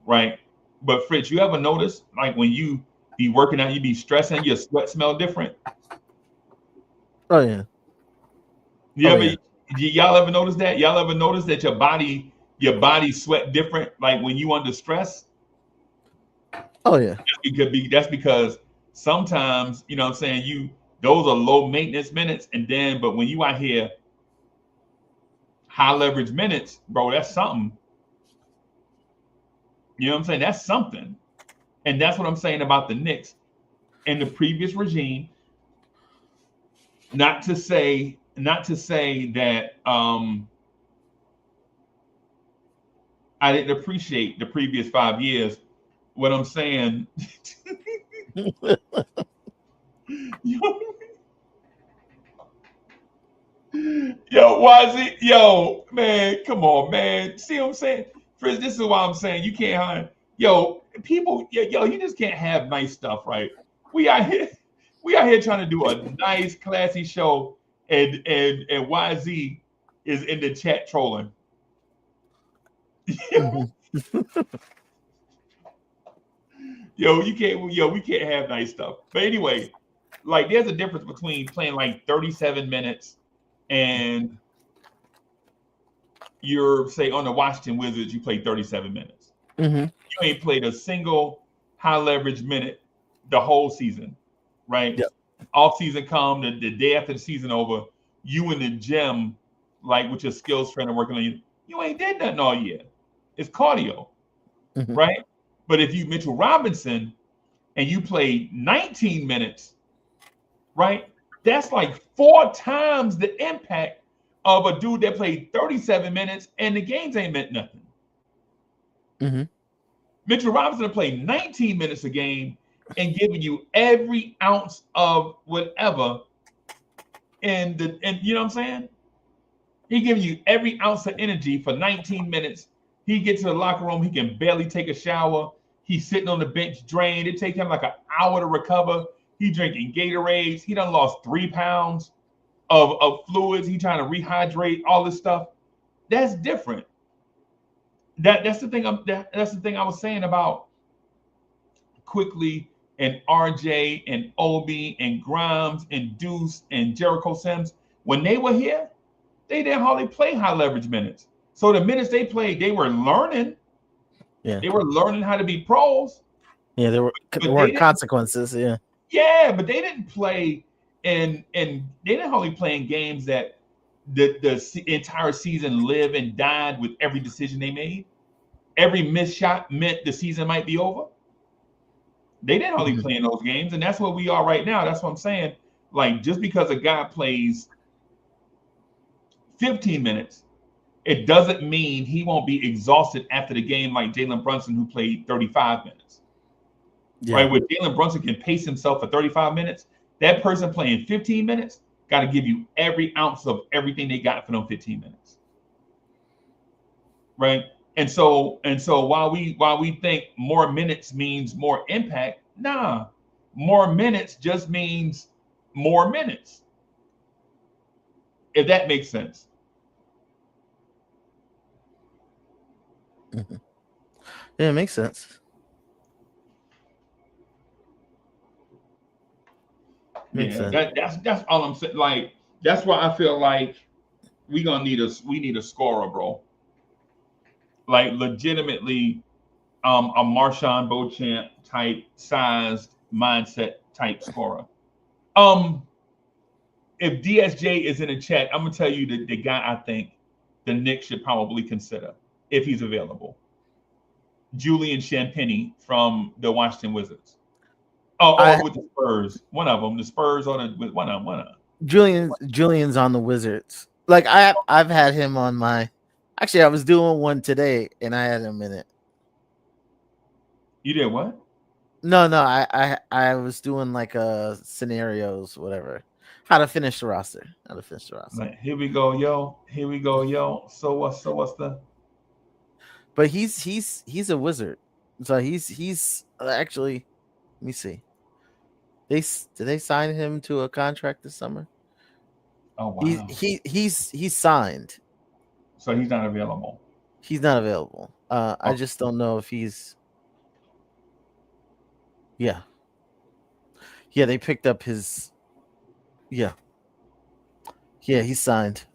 right? But Fritz, you ever notice, like, when you be working out, you be stressing, your sweat smell different? Oh yeah. Y'all ever notice that? Y'all ever notice that your body sweat different, like when you under stress? Oh yeah. That's because sometimes, you know what I'm saying, those are low maintenance minutes, but when you out here high leverage minutes, bro, that's something. You know what I'm saying? That's something. And that's what I'm saying about the Knicks. In the previous regime, not to say that I didn't appreciate the previous 5 years. What I'm saying, yo, man, come on, man. See what I'm saying? Fritz, this is why I'm saying you can't hire. People, you just can't have nice stuff, right? We out here trying to do a nice, classy show, and YZ is in the chat trolling. We can't have nice stuff. But anyway, like, there's a difference between playing like 37 minutes and you're, say, on the Washington Wizards, you play 37 minutes. Mm-hmm. You ain't played a single high leverage minute the whole season, right? Yep. Off season come, the day after the season over, you in the gym, like with your skills trainer working on you. You ain't did nothing all year. It's cardio, right? But if you Mitchell Robinson and you played 19 minutes, right? That's like 4 times the impact of a dude that played 37 minutes and the games ain't meant nothing. Mm-hmm. Mitchell Robinson played 19 minutes a game and giving you every ounce of whatever, and you know what I'm saying? He giving you every ounce of energy for 19 minutes. He gets to the locker room, he can barely take a shower. He's sitting on the bench drained. It takes him like an hour to recover. He drinking Gatorades. He done lost 3 pounds of fluids. He trying to rehydrate, all this stuff. That's different. That's the thing. That's the thing I was saying about Quickly and RJ and Obi and Grimes and Deuce and Jericho Sims. When they were here, they didn't hardly play high leverage minutes. So the minutes they played, they were learning. Yeah. They were learning how to be pros. Yeah, there weren't consequences. Yeah. Yeah, but they didn't play and they didn't hardly play in games that the entire season lived and died with every decision they made. Every missed shot meant the season might be over. They didn't hardly play in those games, and that's where we are right now. That's what I'm saying. Like, just because a guy plays 15 minutes, it doesn't mean he won't be exhausted after the game like Jalen Brunson, who played 35 minutes. Yeah. Right? Where Jalen Brunson can pace himself for 35 minutes, that person playing 15 minutes got to give you every ounce of everything they got for them 15 minutes. Right? And so while we think more minutes means more impact, nah, more minutes just means more minutes. If that makes sense. Mhm. Yeah, it makes sense. Makes Yeah, sense. that's all I'm saying. Like that's why I feel like we need a scorer, bro. Like legitimately, a Marshawn Beauchamp type sized mindset type scorer. Um, if DSJ is in the chat, I'm gonna tell you the guy I think the Knicks should probably consider if he's available. Julian Champagnie from the Washington Wizards. Oh, I or with the Spurs. One of them, the Spurs or the one of them, one of them. Julian's on the Wizards. Like I've had him on my. Actually, I was doing one today, and I had him in it. You did what? No, I was doing like scenarios, whatever. How to finish the roster. How to finish the roster. Like, here we go, yo. Here we go, yo. So what's the But he's a wizard. So he's actually. Let me see. Did they sign him to a contract this summer? oh wow. He's signed. So he's not available. He's not available. I Okay. just don't know if he's. Yeah. Yeah, they picked up his. Yeah. Yeah, he's signed.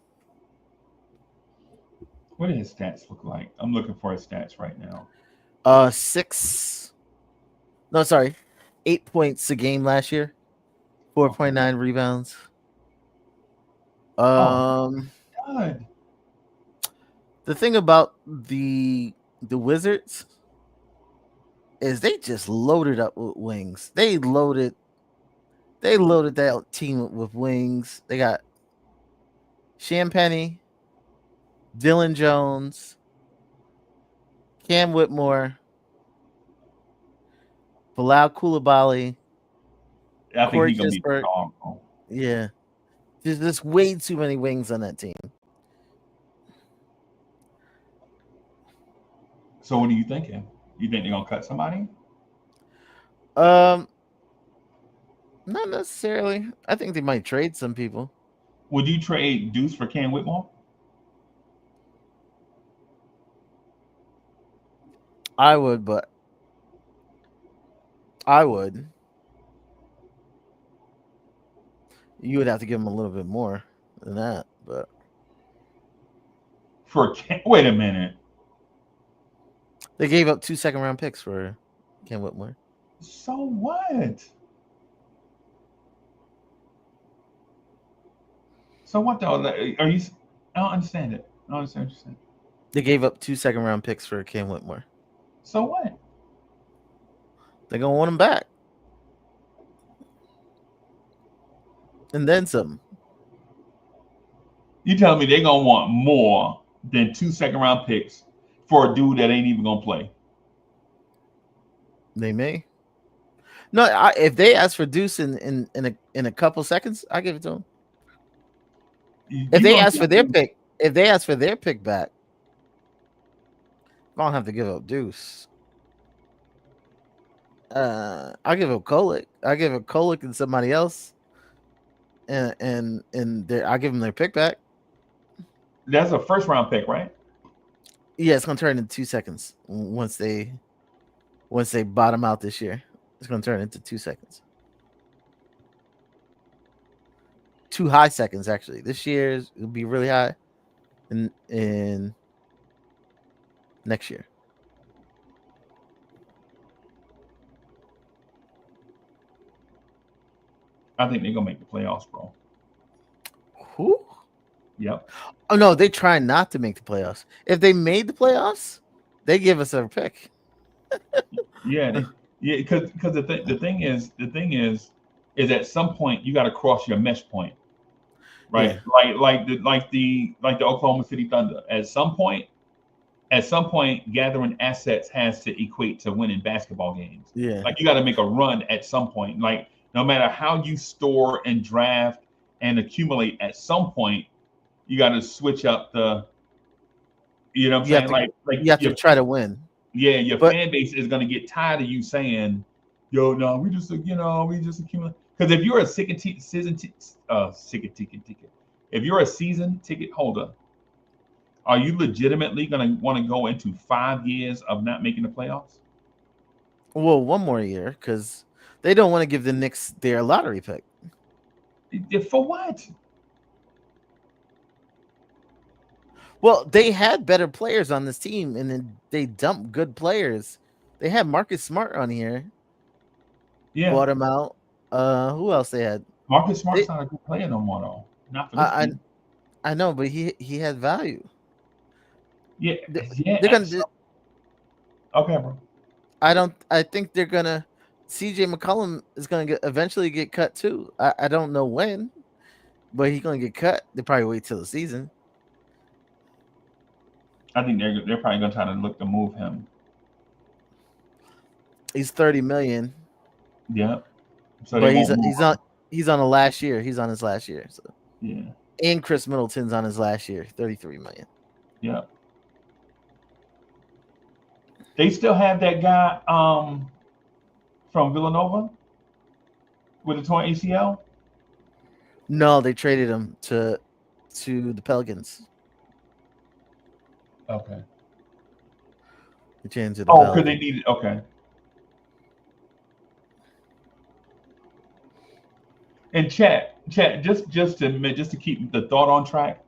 What do his stats look like? I'm looking for his stats right now. 6. No, sorry, 8 points a game last year. 4.9 rebounds. Oh God. The thing about the Wizards is they just loaded up with wings. They loaded that team with wings. They got Champagnie, Dylan Jones, Cam Whitmore, Bilal Coulibaly, I think Corey he's gonna be Kispert. strong. Bro. Yeah. There's just way too many wings on that team. So what are you thinking? You think they're gonna cut somebody? Not necessarily. I think they might trade some people. Would you trade Deuce for Cam Whitmore? I would, but I would. You would have to give them a little bit more than that, but For Cam, wait a minute. they gave up 2 second-round picks for Cam Whitmore. So what? So what though? Are you? I don't understand it. I don't understand what you're saying. They gave up 2 second-round picks for Cam Whitmore. So what? They're gonna want him back, and then some. You telling me they're gonna want more than 2 second-round picks for a dude that ain't even gonna play? They may. No, if they ask for Deuce in a couple seconds, I give it to them. If they ask for their pick, back, I don't have to give up Deuce. I'll give up Kolick. I'll give up Kolick and somebody else, and I'll give them their pick back. That's a first-round pick, right? Yeah, it's gonna turn into 2 seconds once they bottom out this year. It's gonna turn into 2 seconds. 2 high seconds actually. This year it'll be really high, in next year. I think they're gonna make the playoffs, bro. Who? Yep. Oh no, they try not to make the playoffs. If they made the playoffs, they give us a pick. Yeah, because the thing is at some point you got to cross your mesh point, right? Yeah. Like the Oklahoma City Thunder. At some point, gathering assets has to equate to winning basketball games. Yeah. Like you got to make a run at some point. Like no matter how you store and draft and accumulate, at some point you got to switch up the. You know what I'm saying? You have to try to win. Yeah, your fan base is gonna get tired of you saying, "Yo, no, we just accumulate." Because if you're a if you're a season ticket holder, are you legitimately going to want to go into 5 years of not making the playoffs? Well, one more year because they don't want to give the Knicks their lottery pick. For what? Well, they had better players on this team, and then they dumped good players. They had Marcus Smart on here, Yeah. bought him out. Who else they had? Marcus Smart's not a good player no more, though. Not for this team. I know, but he had value. Yeah. They're gonna. Okay, bro. I think they're gonna. CJ McCollum is gonna eventually get cut too. I don't know when, but he's gonna get cut. They probably wait till the season. I think they're probably gonna try to look to move him. He's $30 million. Yeah. So but he's on the last year. He's on his last year. So yeah. And Chris Middleton's on his last year, $33 million. Yeah. They still have that guy from Villanova with a torn ACL. No, they traded him to the Pelicans. Okay. They changed it to because they needed. Okay. And chat, just to keep the thought on track,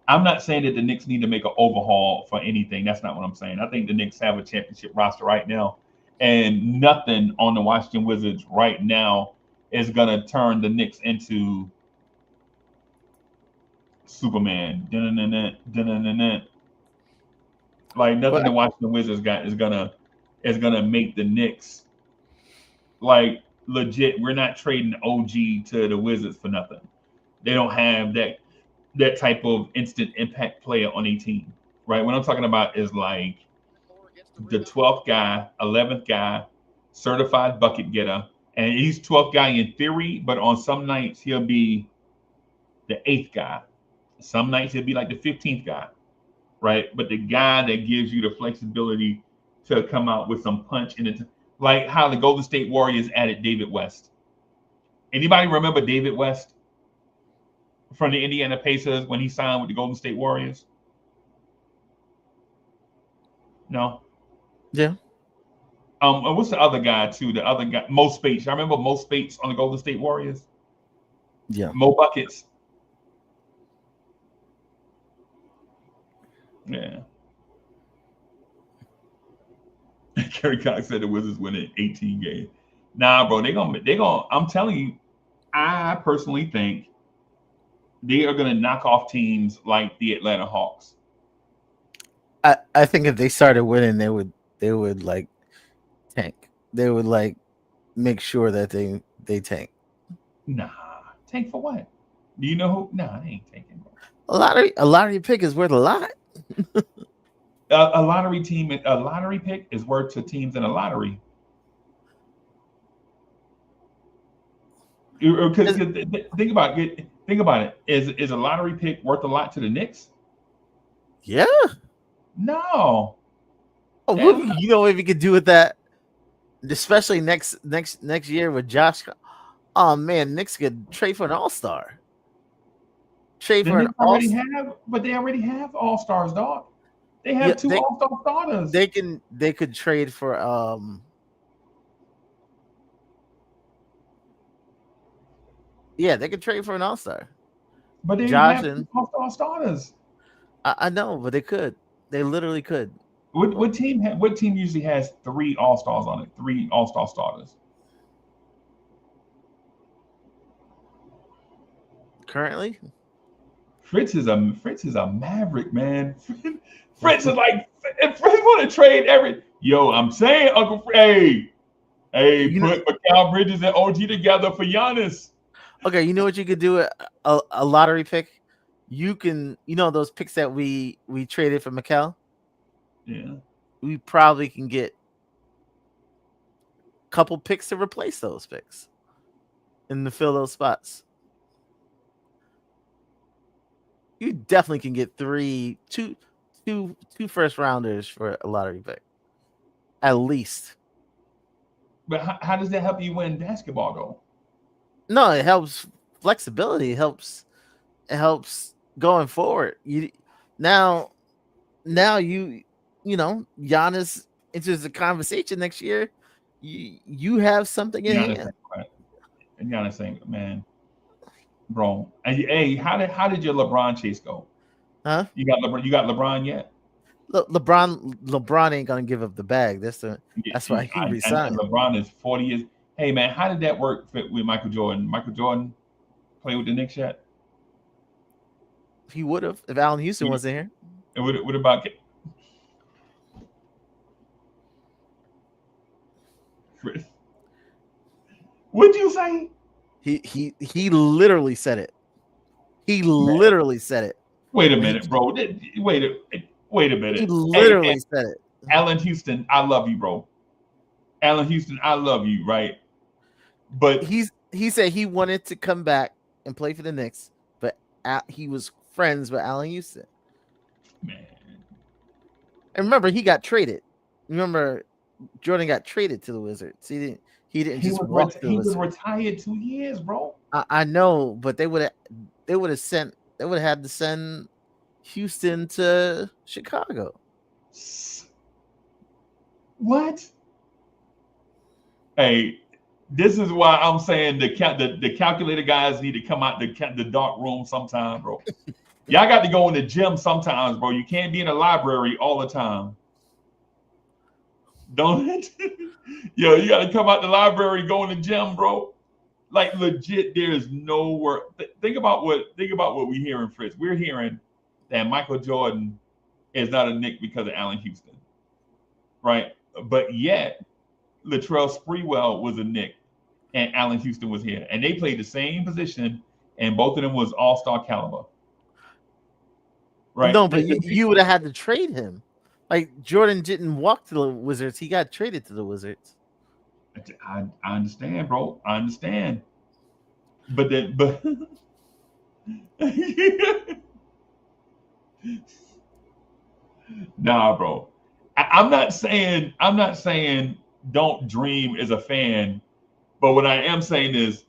I'm not saying that the Knicks need to make an overhaul for anything. That's not what I'm saying. I think the Knicks have a championship roster right now, and nothing on the Washington Wizards right now is gonna turn the Knicks into Superman. Like nothing the Washington Wizards got is gonna make the Knicks like legit. We're not trading OG to the Wizards for nothing. They don't have that type of instant impact player on a team, right? What I'm talking about is like the 12th guy, 11th guy, certified bucket getter, and he's 12th guy in theory, but on some nights he'll be the 8th guy. Some nights he'll be like the 15th guy, right? But the guy that gives you the flexibility to come out with some punch in it, like how the Golden State Warriors added David West. Anybody remember David West from the Indiana Pacers when he signed with the Golden State Warriors? No. Yeah. And what's the other guy too? The other guy, Mo Spates. I remember Mo Spates on the Golden State Warriors. Yeah. Mo Buckets. Yeah. Kerry Cox said the Wizards winning 18 games. Nah, bro, they gonna. I'm telling you, I personally think they are gonna knock off teams like the Atlanta Hawks. I think if they started winning, they would like tank. They would like make sure that they tank. Nah, tank for what? Do you know who? Nah, they ain't tanking. A lottery pick is worth a lot. A lottery pick is worth to teams in a lottery. Because think about it. Is a lottery pick worth a lot to the Knicks? Yeah. No. Oh, you know what we could do with that, especially next year with Josh. Oh man, Knicks could trade for an all-star. Trade for an all-star. But they already have all-stars, dog. They have two all-star starters. They could trade for Yeah, they could trade for an all-star. But they have two all-star starters. I know, but they could. They literally could. What team usually has 3 all-stars on it? 3 all-star starters. Currently? Fritz is a maverick, man. Fritz is like, if Fritz want to trade I'm saying, Uncle Fred, hey, put Mikal Bridges and OG together for Giannis. Okay, you know what you could do? A lottery pick. You can, those picks that we traded for Mikal? Yeah. We probably can get a couple picks to replace those picks and to fill those spots. You definitely can get two first rounders for a lottery pick, at least. But how does that help you win basketball, though? No, it helps flexibility. It helps helps going forward. Now Giannis enters the conversation next year. You have something in Giannis, hand. and Giannis saying, man, bro, hey, how did your LeBron chase go? Huh? You got LeBron yet? Look, LeBron ain't gonna give up the bag. That's why he And resigned. LeBron is 40 years. Hey man, how did that work with Michael Jordan? Michael Jordan play with the Knicks yet? He would have if Allen Houston wasn't here. And what about Chris? What'd you say? He literally said it. He literally said it. Wait a minute, bro. Wait a minute. He literally said it. Allen Houston, I love you, bro. Allen Houston, I love you, right? But he said he wanted to come back and play for the Knicks, but he was friends with Allen Houston. Man. And remember, he got traded. Remember, Jordan got traded to the Wizards. He didn't just walk to the Wizards. He was retired 2 years, bro. I know, but they would have had to send Houston to Chicago. What? Hey, this is why I'm saying the calculator guys need to come out the dark room sometime, bro. Y'all got to go in the gym sometimes, bro. You can't be in a library all the time. Don't yo, you got to come out the library, go in the gym, bro. Like legit, there is no work. Think about what we're hearing, Fritz. We're hearing that Michael Jordan is not a Knick because of Allen Houston, right? But yet, Latrell Sprewell was a Knick, and Allen Houston was here, and they played the same position, and both of them was all-star caliber, right? No, but you would have had to trade him. Like Jordan didn't walk to the Wizards; he got traded to the Wizards. I understand, bro. I understand, but nah, bro. I'm not saying don't dream as a fan, but what I am saying is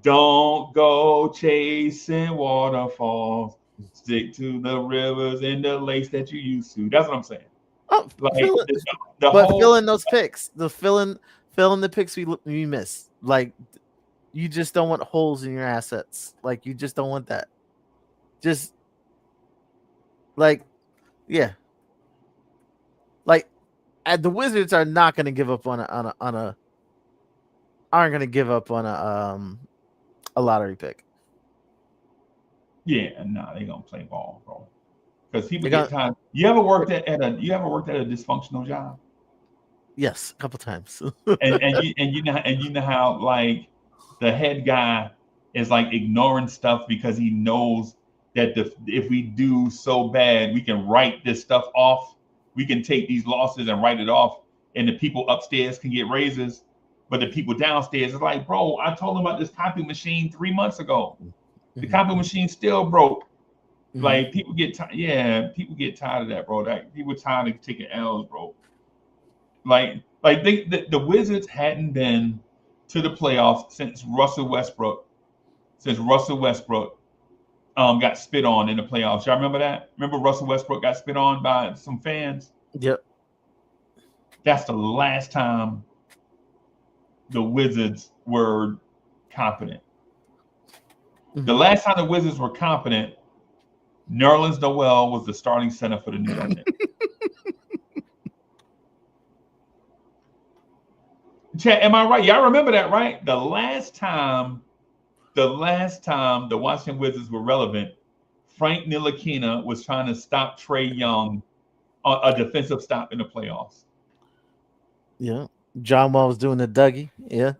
don't go chasing waterfalls. Stick to the rivers and the lakes that you used to. That's what I'm saying. Oh, fill in those picks. Fill in the picks we missed. Like you just don't want holes in your assets. Like you just don't want that. Just like yeah. Like the Wizards are not going to give up on a lottery pick. Yeah, no, they're gonna play ball, bro. Because people get tired. You ever worked at a dysfunctional job? Yes, a couple times. and you know how like the head guy is like ignoring stuff because he knows that if we do so bad, we can write this stuff off. We can take these losses and write it off, and the people upstairs can get raises, but the people downstairs is like, bro, I told them about this copy machine 3 months ago. The copy machine still broke. Mm-hmm. Like people get tired of that, bro. Like people tired of taking L's, bro. Like the Wizards hadn't been to the playoffs since Russell Westbrook got spit on in the playoffs. Y'all remember that? Remember Russell Westbrook got spit on by some fans? Yep. That's the last time the Wizards were competent. Mm-hmm. The last time the Wizards were competent, Nerlens Noel was the starting center for the New York Knicks. Chat, am I right? Y'all remember that, right? The last time the Washington Wizards were relevant, Frank Ntilikina was trying to stop Trae Young on a defensive stop in the playoffs. Yeah. John Wall was doing the Dougie. Yeah.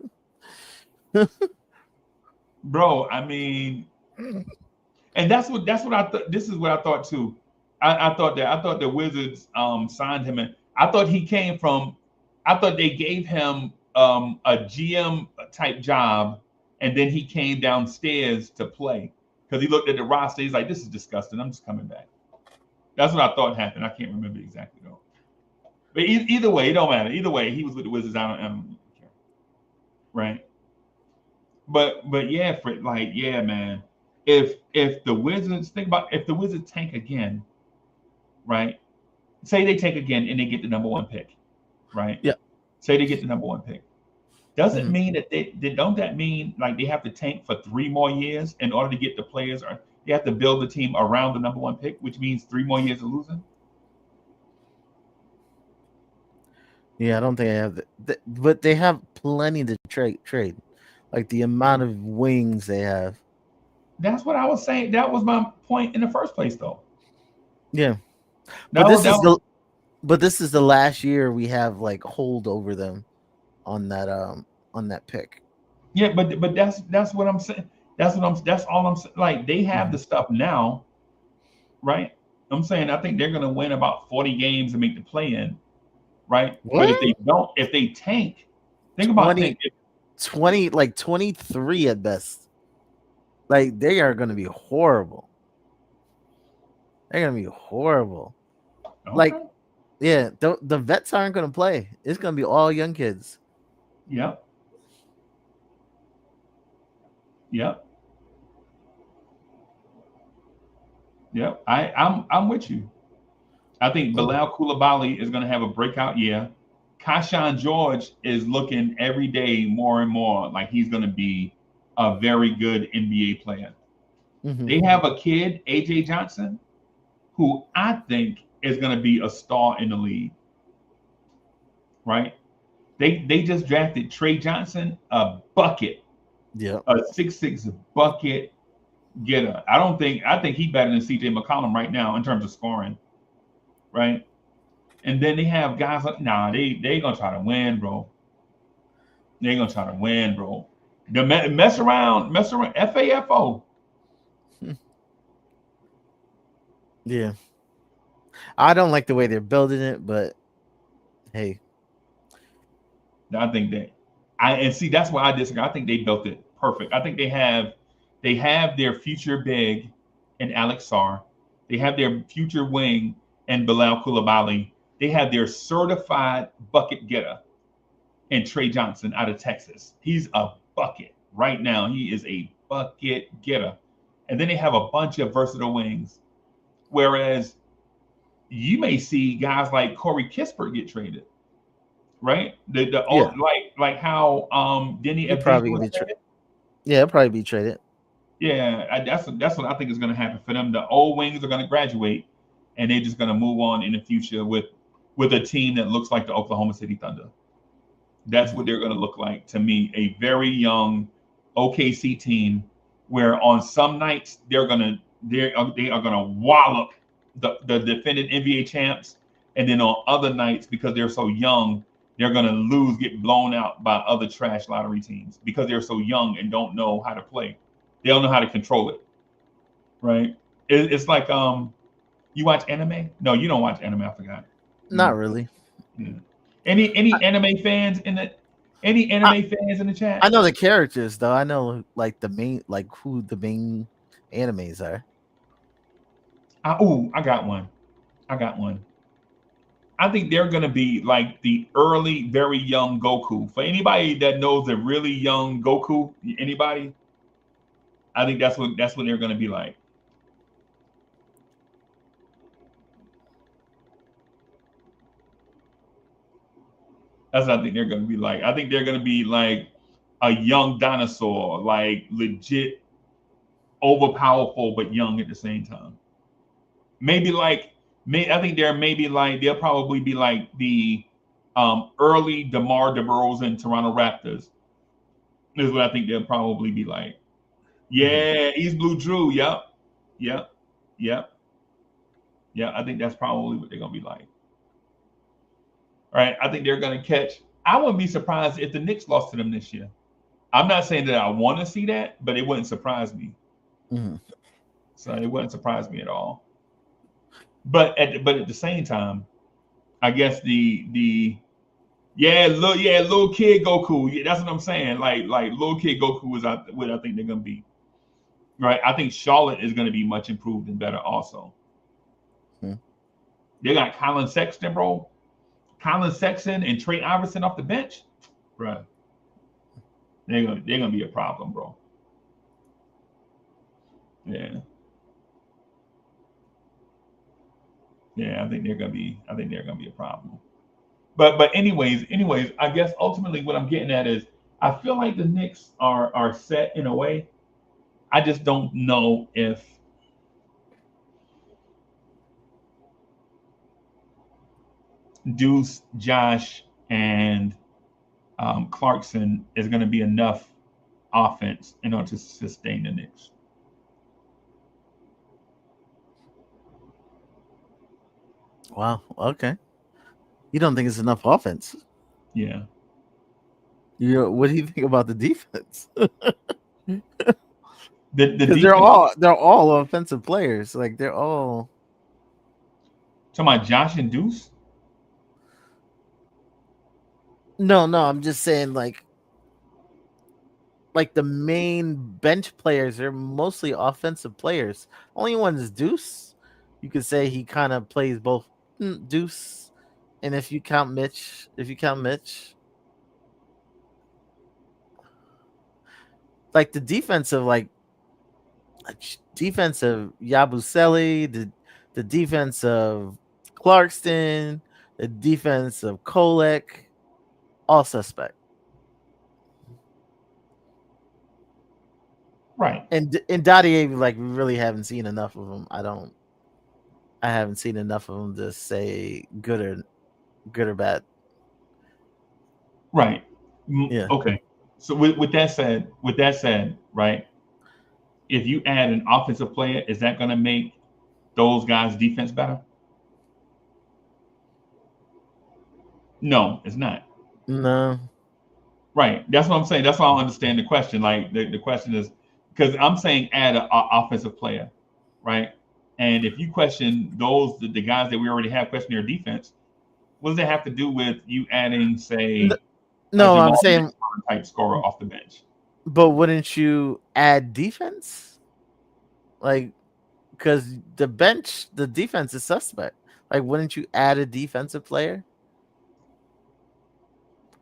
Bro, I mean, and that's what I thought. This is what I thought too. I thought the Wizards signed him, and I thought they gave him a GM type job, and then he came downstairs to play because he looked at the roster. He's like, "This is disgusting. I'm just coming back." That's what I thought happened. I can't remember exactly though. But either way, it don't matter. Either way, he was with the Wizards. I don't care. Right. But yeah, man. if the Wizards if the Wizards tank again, right? Say they tank again and they get the number 1 pick, right? Yeah. Say they get the number 1 pick. Doesn't Mhm. mean that don't that mean like they have to tank for 3 more years in order to get the players, or they have to build the team around the number 1 pick, which means 3 more years of losing? Yeah, I don't think I have but they have plenty to trade. Like the amount of wings they have. That's what I was saying. That was my point in the first place, though. Yeah. That But was, that was this is the last year we have like hold over them on that pick. yeah, but that's what I'm saying. That's all I'm saying. Like they have the stuff now, right? I'm saying I think they're gonna win about 40 games and make the play in, right? But What? if they don't, if they tank, think about 20, think 20 like 23 at best. Like they are going to be horrible. They're going to be horrible. Like, okay. yeah, the vets aren't going to play. It's going to be all young kids. Yep. Yep. Yep. I'm with you. I think Bilal Coulibaly is going to have a breakout year. Kashawn George is looking every day more and more like he's going to be a very good NBA player. Mhm. They have a kid, AJ Johnson, who I think is going to be a star in the league. Right? They just drafted Trey Johnson, a bucket, Yeah. a 6'6" bucket getter. I think he's better than CJ McCollum right now in terms of scoring. Right? And then they have guys like, nah, they gonna try to win, bro. They gonna try to win, bro. The mess around, FAFO. Yeah. I don't like the way they're building it, but hey. I think that and see that's why I disagree. I think they built it perfect. I think they have their future big in Alex Sarr. They have their future wing and Bilal Coulibaly. They have their certified bucket getter and Trey Johnson out of Texas. He's a bucket right now. He is a bucket getter. And then they have a bunch of versatile wings. Whereas you may see guys like Corey Kispert get traded, right? The Yeah. old, like how Denny He'll Avdija probably was be traded. Yeah, he'll probably be traded. Yeah, that's what I think is going to happen for them. The old wings are going to graduate, and they're just going to move on in the future with a team that looks like the Oklahoma City Thunder. That's what they're going to look like to me. A very young OKC team, where on some nights they are going to wallop the defending NBA champs, and then on other nights because they're so young, they're going to lose, get blown out by other trash lottery teams because they're so young and don't know how to play. They don't know how to control it, right? It's like you watch anime? No, you don't watch anime. I forgot. Not really. Yeah. Any anime fans in the fans in the chat? I know the characters though. I know like the main, like who the main animes are. I got one. I think they're gonna be like the early, very young Goku. For anybody that knows the really young Goku, anybody, I think that's what they're gonna be like. That's what I think they're gonna be like. I think they're gonna be like a young dinosaur, like legit overpowerful but young at the same time. Maybe like I think they'll probably be like the early DeMar DeRozan Toronto Raptors. Is what I think they'll probably be like. Yeah, East Blue Drew. Yep. Yep. Yep. Yeah, I think that's probably what they're gonna be like. All right. I think they're gonna catch. I wouldn't be surprised if the Knicks lost to them this year. I'm not saying that I want to see that, but it wouldn't surprise me. So it wouldn't surprise me at all. But at the same time, I guess little kid Goku. Yeah, that's what I'm saying. Like little kid Goku is what I think they're gonna be. Right. I think Charlotte is gonna be much improved and better also. They got Colin Sexton, bro. Colin Sexton and Trey Iverson off the bench, bro. They're gonna be a problem, bro. Yeah. Yeah, I think they're gonna be a problem. But anyways, I guess ultimately what I'm getting at is I feel like the Knicks are set in a way. I just don't know if Deuce, Josh, and Clarkson is going to be enough offense in order to sustain the Knicks. Wow. Okay. You don't think it's enough offense? Yeah. What do you think about the defense? The Because defense. they're all offensive players. Like they're all. Talking about Josh and Deuce. No, I'm just saying like the main bench players are mostly offensive players. Only one is Deuce. You could say he kind of plays both Deuce, and if you count Mitch, like the defensive Yabusele, the defense of Clarkston, the defense of Kolek, all suspect. Right. And Dottie, like we really haven't seen enough of him. I haven't seen enough of him to say good or bad. Right. Yeah. Okay. So with that said, right? If you add an offensive player, is that going to make those guys' defense better? No, it's not. No. Right. That's what I'm saying. That's why I understand the question. Like the question is because I'm saying add an offensive player, right? And if you question the guys that we already have question their defense, what does that have to do with you adding, say, a No, I'm Jamal saying, type scorer off the bench? but wouldn't you add defense? Like, because the defense is suspect. Like, wouldn't you add a defensive player?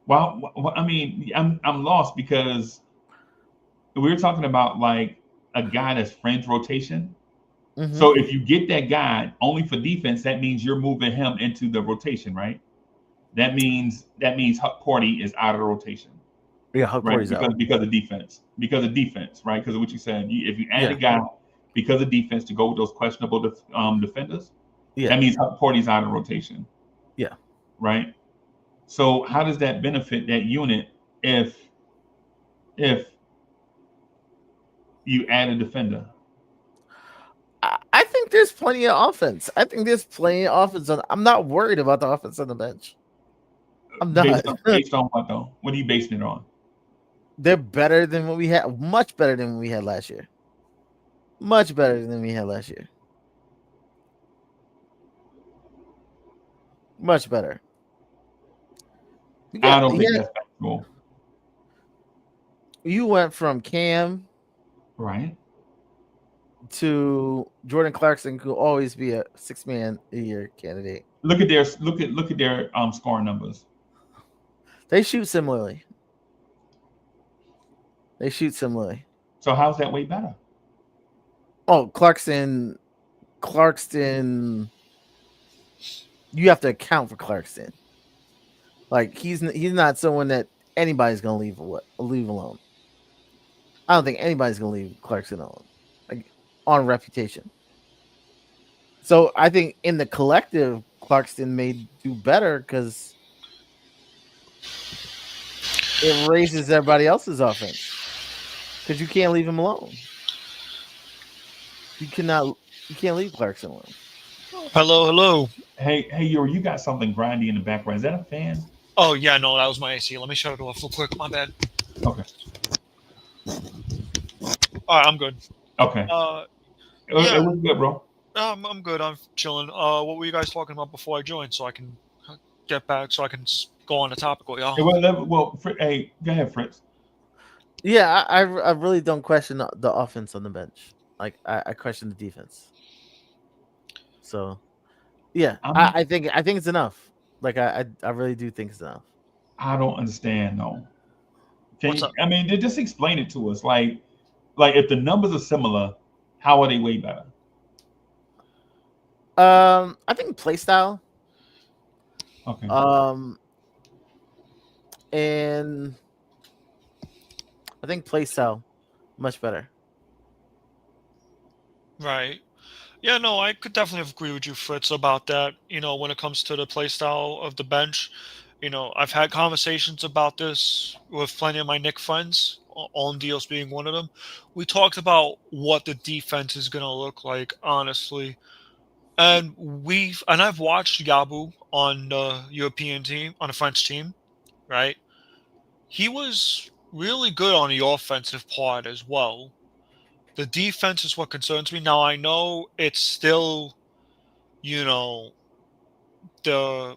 Well, I mean, I'm lost because we were talking about like a guy that's fringe rotation. Mm-hmm. So if you get that guy only for defense, that means you're moving him into the rotation, right? That means Huck Porty is out of the rotation, Yeah, Huck right? Porty's out. Because of defense, right? Because of what you said. If you add a guy because of defense to go with those questionable defenders, that means Huck Porty's out of rotation. Yeah. Right. So how does that benefit that unit if you add a defender? I think there's plenty of offense. I'm not worried about the offense on the bench. I'm not. Based on what though? What are you basing it on? They're better than what we had. Much better than what we had last year. Much better than we had last year. Much better. I don't think that's factual. You went from Cam, right, to Jordan Clarkson, who will always be a 6-man a year candidate. Look at their scoring numbers. They shoot similarly. So how's that way better? Oh, Clarkson. You have to account for Clarkson. Like he's not someone that anybody's gonna leave alone. I don't think anybody's gonna leave Clarkson alone, like on reputation. So I think in the collective, Clarkson may do better because it raises everybody else's offense. Because you can't leave him alone. You can't leave Clarkson alone. Hello. Hey, you got something grindy in the background. Is that a fan? Oh yeah, no, that was my AC. Let me shut it off real quick. My bad. Okay. All right, I'm good. Okay. It was good, bro. I'm good. I'm chilling. What were you guys talking about before I joined, so I can get back, so I can go on the topic with y'all? Hey, go ahead, Fritz. Yeah, I really don't question the offense on the bench. Like I question the defense. So, yeah, I think it's enough. Like I really do think it's enough. I don't understand though. What's up? I mean, just explain it to us. Like if the numbers are similar, How are they way better? I think play style. Okay. And I think play style much better. Right. Yeah, no, I could definitely agree with you, Fritz, about that. When it comes to the play style of the bench, I've had conversations about this with plenty of my Knick friends, on deals being one of them. We talked about what the defense is going to look like, honestly. And I've watched Yabu on the European team, on the French team, right? He was really good on the offensive part as well. The defense is what concerns me. Now I know it's still, you know, the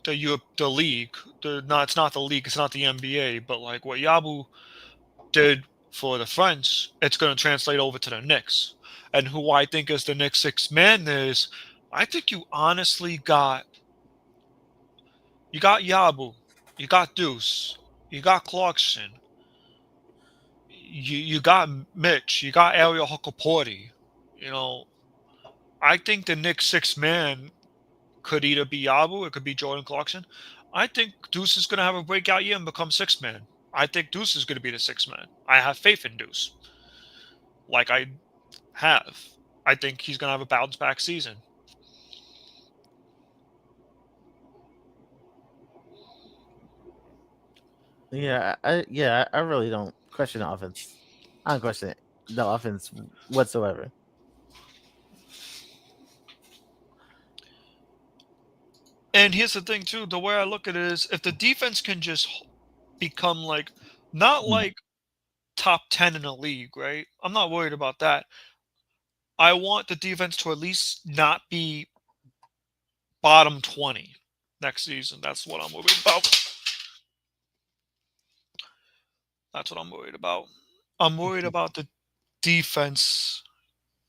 the league. It's not the league. It's not the NBA. But like what Yabu did for the French, it's going to translate over to the Knicks. And who I think is the Knicks Sixth Man is, I think you got Yabu, you got Deuce, you got Clarkson, you got Mitch, you got Ariel Huckaporty. You know, I think the Knicks Sixth Man could either be Yabu, it could be Jordan Clarkson. I think Deuce is going to have a breakout year and become sixth man. I think Deuce is going to be the sixth man. I have faith in Deuce. Like I have. I think he's going to have a bounce back season. Yeah, I really don't question the offense. I don't question the offense whatsoever. And here's the thing too, the way I look at it is if the defense can just become like not like top 10 in the league, right? I'm not worried about that. I want the defense to at least not be bottom 20 next season. That's what I'm worried about. That's what I'm worried about. I'm worried about the defense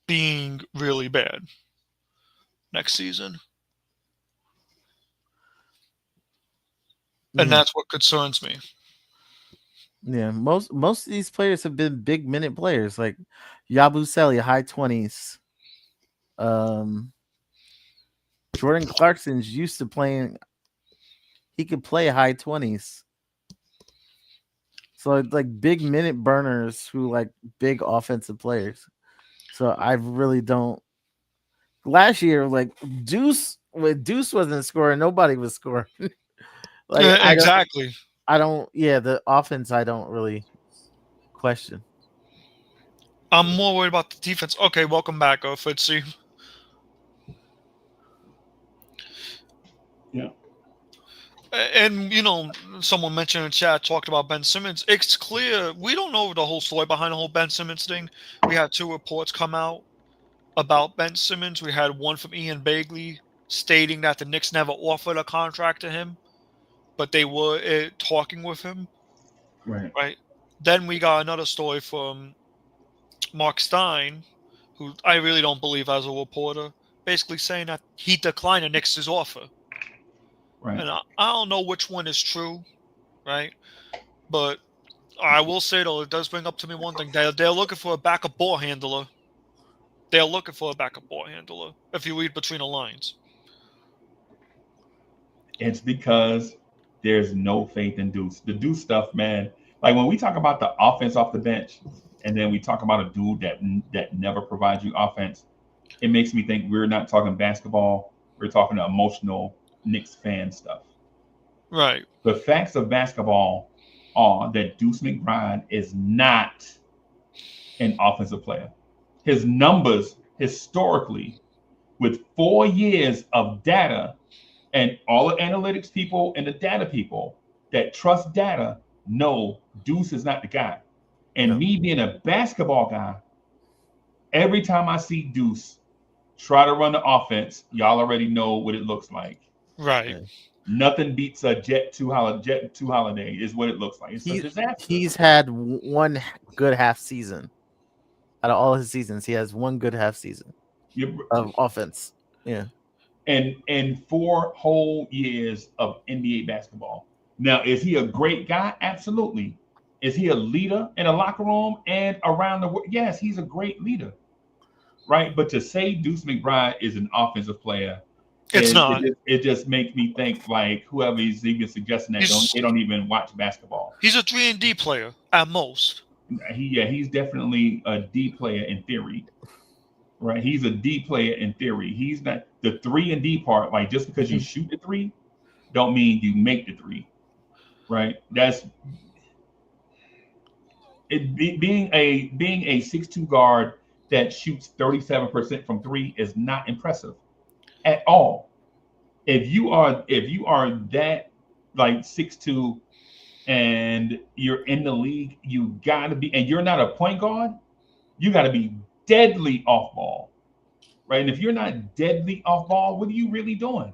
being really bad next season. And Yeah. that's what concerns me. Yeah, most of these players have been big minute players, like Yabusele, high 20s. Jordan Clarkson's used to playing. He could play high 20s. So like big minute burners who like big offensive players. So I really don't. Last year, like when Deuce wasn't scoring, nobody was scoring. Like Exactly. I don't. Yeah, the offense I don't really question. I'm more worried about the defense. Okay, welcome back, Fitzy. Yeah. And someone mentioned in chat talked about Ben Simmons. It's clear we don't know the whole story behind the whole Ben Simmons thing. We had 2 reports come out about Ben Simmons. We had one from Ian Bagley stating that the Knicks never offered a contract to him, but they were talking with him. Right. Then we got another story from Mark Stein, who I really don't believe as a reporter, basically saying that he declined the Knicks' offer. Right. And I don't know which one is true, right? But I will say, though, it does bring up to me one thing. They're looking for a backup ball handler. They're looking for a backup ball handler, if you read between the lines. It's because there's no faith in Deuce. The Deuce stuff, man. Like when we talk about the offense off the bench, and then we talk about a dude that never provides you offense, it makes me think we're not talking basketball. We're talking emotional Knicks fan stuff. Right. The facts of basketball are that Deuce McBride is not an offensive player. His numbers historically, with 4 years of data, and all the analytics people and the data people that trust data know Deuce is not the guy. And No. me being a basketball guy, every time I see Deuce try to run the offense, y'all already know what it looks like. Right. Yeah. Nothing beats a Jet 2 holiday is what it looks like. It's a disaster. He's had one good half season. Out of all his seasons, he has one good half season of offense. Yeah. And 4 whole years of NBA basketball. Now, is he a great guy? Absolutely. Is he a leader in a locker room and around the world? Yes, he's a great leader. right? But to say Deuce McBride is an offensive player, It's not. it just makes me think like whoever is even suggesting that He's they don't even watch basketball. he's a 3-and-D player at most. He's definitely a D player in theory, right? He's a D player in theory. He's not the 3 and D part. Like just because you shoot the three, don't mean you make the three, right? That's it. Being a 6'2" guard that shoots 37% from three is not impressive at all. If you are that like 6'2" and you're in the league, you gotta be, and you're not a point guard, you gotta be deadly off ball, right? And if you're not deadly off ball, what are you really doing?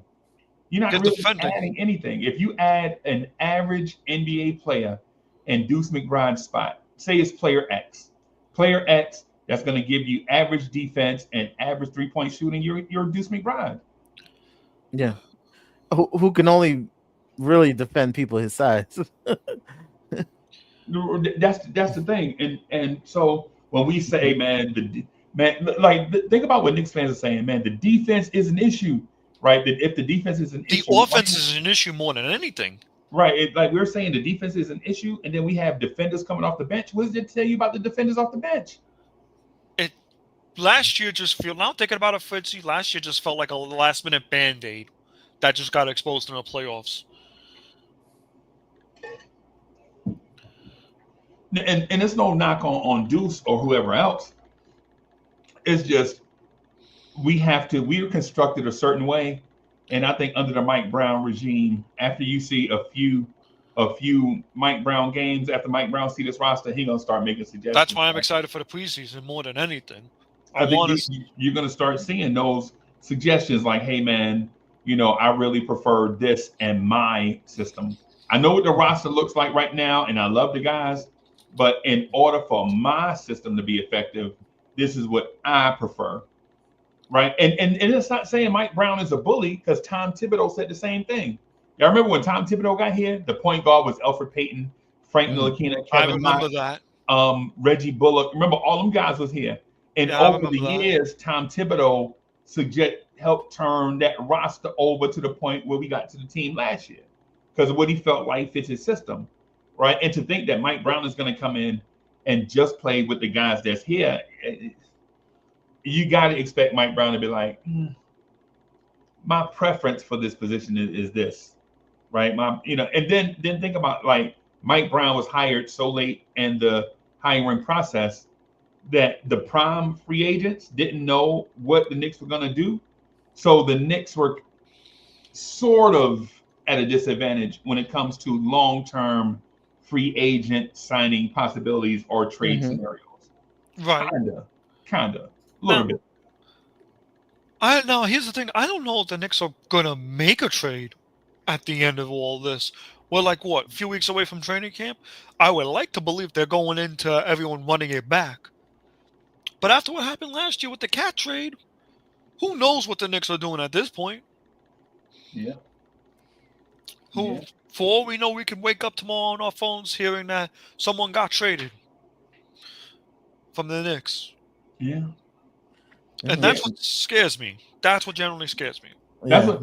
You're not They're really defending. adding anything. If you add an average NBA player in Deuce McBride's spot, say it's player X that's going to give you average defense and average 3-point shooting, you're Deuce McBride. Yeah. Who can only really defend people his size. That's the thing, and so when we say, man, like think about what Knicks fans are saying, man, the defense is an issue, right? That if the defense is an The issue, offense is an issue more than anything. right? Like we're saying, the defense is an issue, and then we have defenders coming off the bench. What does it tell you about the defenders off the bench? Last year just feel now thinking about it, Fritzy, last year just felt like a last minute band-aid that just got exposed in the playoffs. And it's no knock on Deuce or whoever else. It's just we are constructed a certain way, and I think under the Mike Brown regime, after you see a few Mike Brown games, after Mike Brown see this roster, he's gonna start making suggestions. That's why I'm excited for the preseason more than anything. I think you're gonna start seeing those suggestions like, hey man, I really prefer this and my system. I know what the roster looks like right now, and I love the guys, but in order for my system to be effective, this is what I prefer, right? And it's not saying Mike Brown is a bully, because Tom Thibodeau said the same thing. Y'all remember when Tom Thibodeau got here, the point guard was Elfrid Payton, Frank Ntilikina, I Kevin remember Knox, that. Reggie Bullock. Remember, all them guys was here. And over the years, Tom Thibodeau helped turn that roster over to the point where we got to the team last year because of what he felt like fits his system, right? And to think that Mike Brown is going to come in and just play with the guys that's here, you got to expect Mike Brown to be like, my preference for this position is this, right? And then think about, like, Mike Brown was hired so late in the hiring process that the prime free agents didn't know what the Knicks were going to do. So the Knicks were sort of at a disadvantage when it comes to long-term free agent signing possibilities or trade scenarios. Right. Kinda, a little bit. Now, here's the thing. I don't know if the Knicks are going to make a trade at the end of all this. We're like, what, a few weeks away from training camp? I would like to believe they're going into everyone running it back. But after what happened last year with the Cat trade, who knows what the Knicks are doing at this point? Yeah. For all we know, we can wake up tomorrow on our phones hearing that someone got traded from the Knicks. Yeah. And that's what scares me. That's what generally scares me. That's what,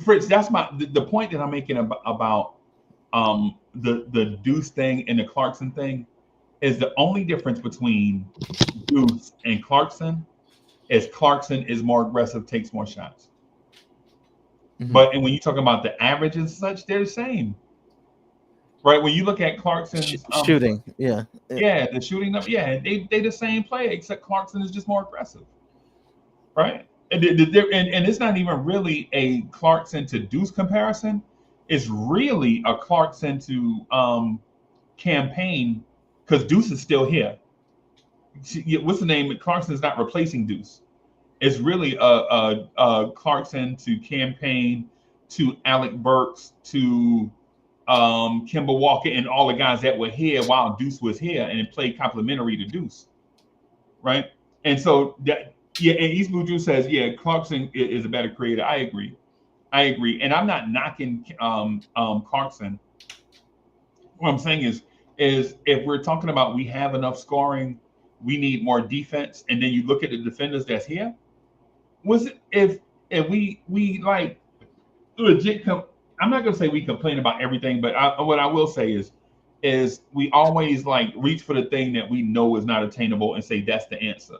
Fritz, that's the point that I'm making about the Deuce thing and the Clarkson thing is the only difference between Deuce and Clarkson is Clarkson is more aggressive, takes more shots. But and when you talk about the average and such, they're the same. Right? When you look at Clarkson's shooting, the shooting up, they the same player, except Clarkson is just more aggressive. Right? And it's not even really a Clarkson to Deuce comparison. It's really a Clarkson to campaign, because Deuce is still here. What's the name? Clarkson's not replacing Deuce. It's really a Clarkson to campaign, to Alec Burks, to Kemba Walker, and all the guys that were here while Deuce was here, and it played complementary to Deuce. Right? And so that. Yeah, and East Blue Drew says, Clarkson is a better creator. I agree. And I'm not knocking Clarkson. What I'm saying is if we're talking about we have enough scoring we need more defense, and then you look at the defenders that's here. Was it if we like legit I'm not gonna say we complain about everything, but what I will say is we always like reach for the thing that we know is not attainable and say that's the answer.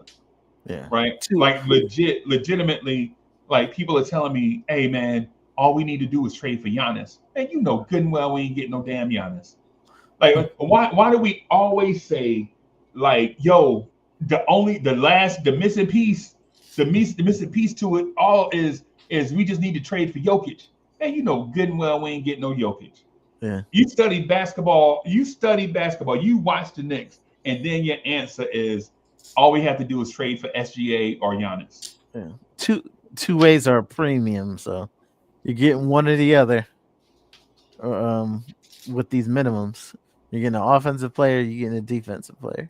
Yeah. Right? Like legitimately, like people are telling me, hey man, all we need to do is trade for Giannis. And you know good and well we ain't getting no damn Giannis. Like why do we always say like, yo, the missing piece to it all is we just need to trade for Jokic. And you know good and well we ain't getting no Jokic. Yeah. You study basketball, you watch the Knicks, and then your answer is all we have to do is trade for SGA or Giannis. Yeah. Two ways are a premium, so you're getting one or the other. With these minimums. You're getting an offensive player, you're getting a defensive player.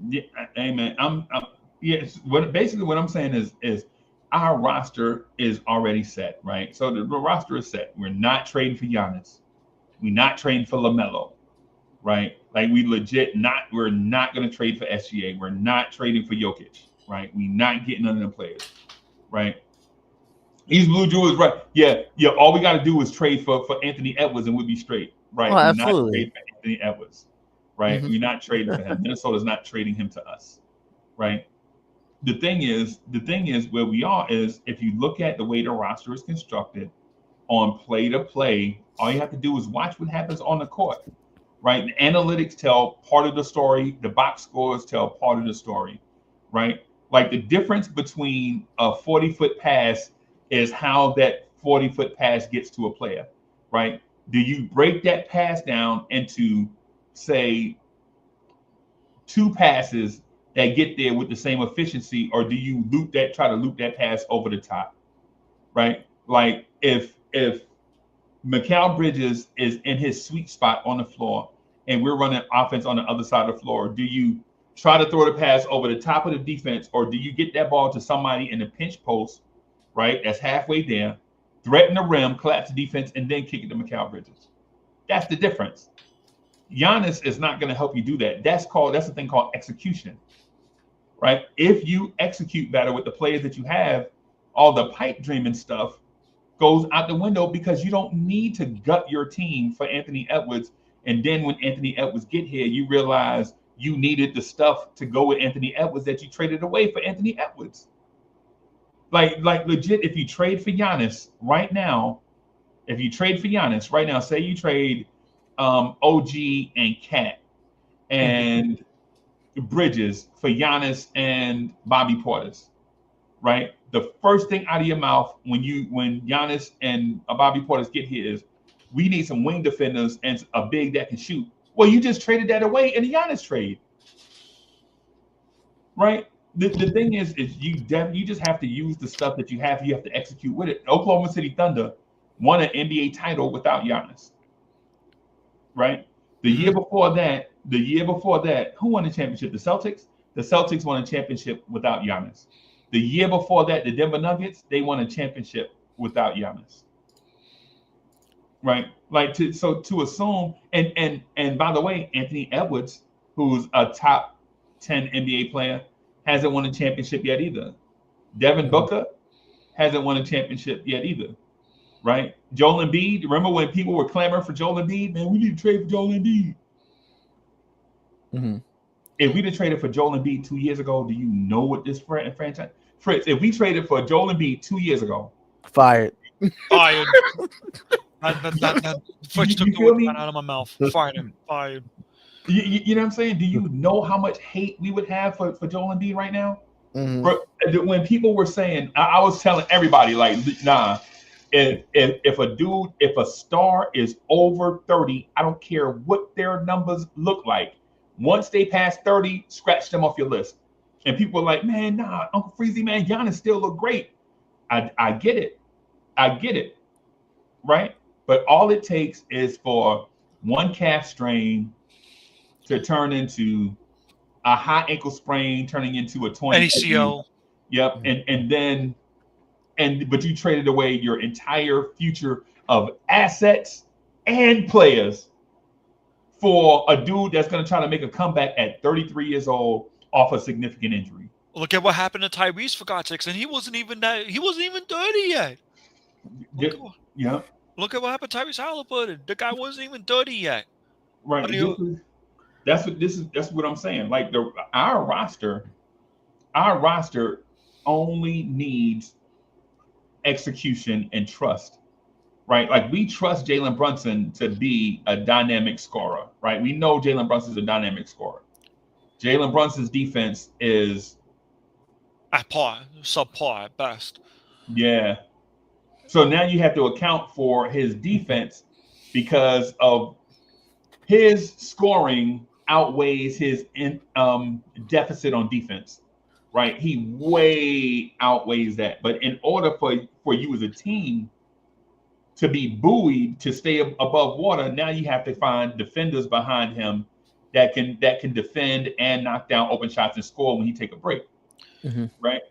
Yeah, amen. Yes. What I'm saying is our roster is already set, right? So the roster is set. We're not trading for Giannis. We're not trading for LaMelo, right? Like we're not going to trade for SGA. We're not trading for Jokic, right? We're not getting none of the players, right? These Blue Jewels, right? Yeah. All we got to do is trade for Anthony Edwards and we'll be straight, right? Oh, we're absolutely. not trading for Anthony Edwards, right? We're not trading for him. Minnesota's not trading him to us, right? The thing is where we are is if you look at the way the roster is constructed on play to play, all you have to do is watch what happens on the court, right? The analytics tell part of the story. The box scores tell part of the story, right? Like the difference between a 40-foot pass is how that 40-foot pass gets to a player, right? Do you break that pass down into, say, 2 passes that get there with the same efficiency, or do you try to loop that pass over the top, right? Like if Mikal Bridges is in his sweet spot on the floor and we're running offense on the other side of the floor, do you try to throw the pass over the top of the defense, or do you get that ball to somebody in the pinch post, right? That's halfway there, threaten the rim, collapse the defense, and then kick it to Mikal Bridges. That's the difference. Giannis is not going to help you do that. That's a thing called execution, right? If you execute better with the players that you have, all the pipe dreaming stuff goes out the window because you don't need to gut your team for Anthony Edwards. And then when Anthony Edwards get here, you realize you needed the stuff to go with Anthony Edwards that you traded away for Anthony Edwards. Like legit, if you trade for Giannis right now, say you trade OG and Cat and Bridges for Giannis and Bobby Portis, right? The first thing out of your mouth when Giannis and Bobby Portis get here is, we need some wing defenders and a big that can shoot. Well, you just traded that away in the Giannis trade, right? The thing is you just have to use the stuff that you have. You have to execute with it. Oklahoma City Thunder won an NBA title without Giannis, right? The year before that, who won the championship? The Celtics. The Celtics won a championship without Giannis. The year before that, the Denver Nuggets, they won a championship without Giannis. Right? Like to assume, and by the way, Anthony Edwards, who's a top 10 NBA player, hasn't won a championship yet either. Devin Booker hasn't won a championship yet either. Right? Joel Embiid, remember when people were clamoring for Joel Embiid? Man, we need to trade for Joel Embiid. If we'd have traded for Joel Embiid 2 years ago, do you know what this franchise? Fritz, if we traded for Joel Embiid 2 years ago, Fired. That Fritz took the word out of my mouth. Fired him. Fired. You know what I'm saying? Do you know how much hate we would have for Joel Embiid right now? When people were saying, I was telling everybody, like, nah, if a star is over 30, I don't care what their numbers look like. Once they pass 30, scratch them off your list. And people were like, man, nah, Uncle Freezy, man, Giannis still look great. I get it. Right? But all it takes is for one calf strain to turn into a high ankle sprain, turning into a 20 ACL. Yep. But you traded away your entire future of assets and players for a dude that's going to try to make a comeback at 33 years old off a significant injury. Look at what happened to Tyrese, for God's sakes, and he wasn't even 30 yet. Yeah. Look at what happened to Tyrese Halliburton. The guy wasn't even 30 yet. Right. That's what I'm saying. Like our roster only needs execution and trust. Right? Like we trust Jalen Brunson to be a dynamic scorer, right? We know Jalen Brunson's a dynamic scorer. Jalen Brunson's defense is subpar at best. Yeah. So now you have to account for his defense because of his scoring outweighs his deficit on defense, right? He way outweighs that. But in order for you as a team to be buoyed, to stay above water, now you have to find defenders behind him that can defend and knock down open shots and score when he take a break, right?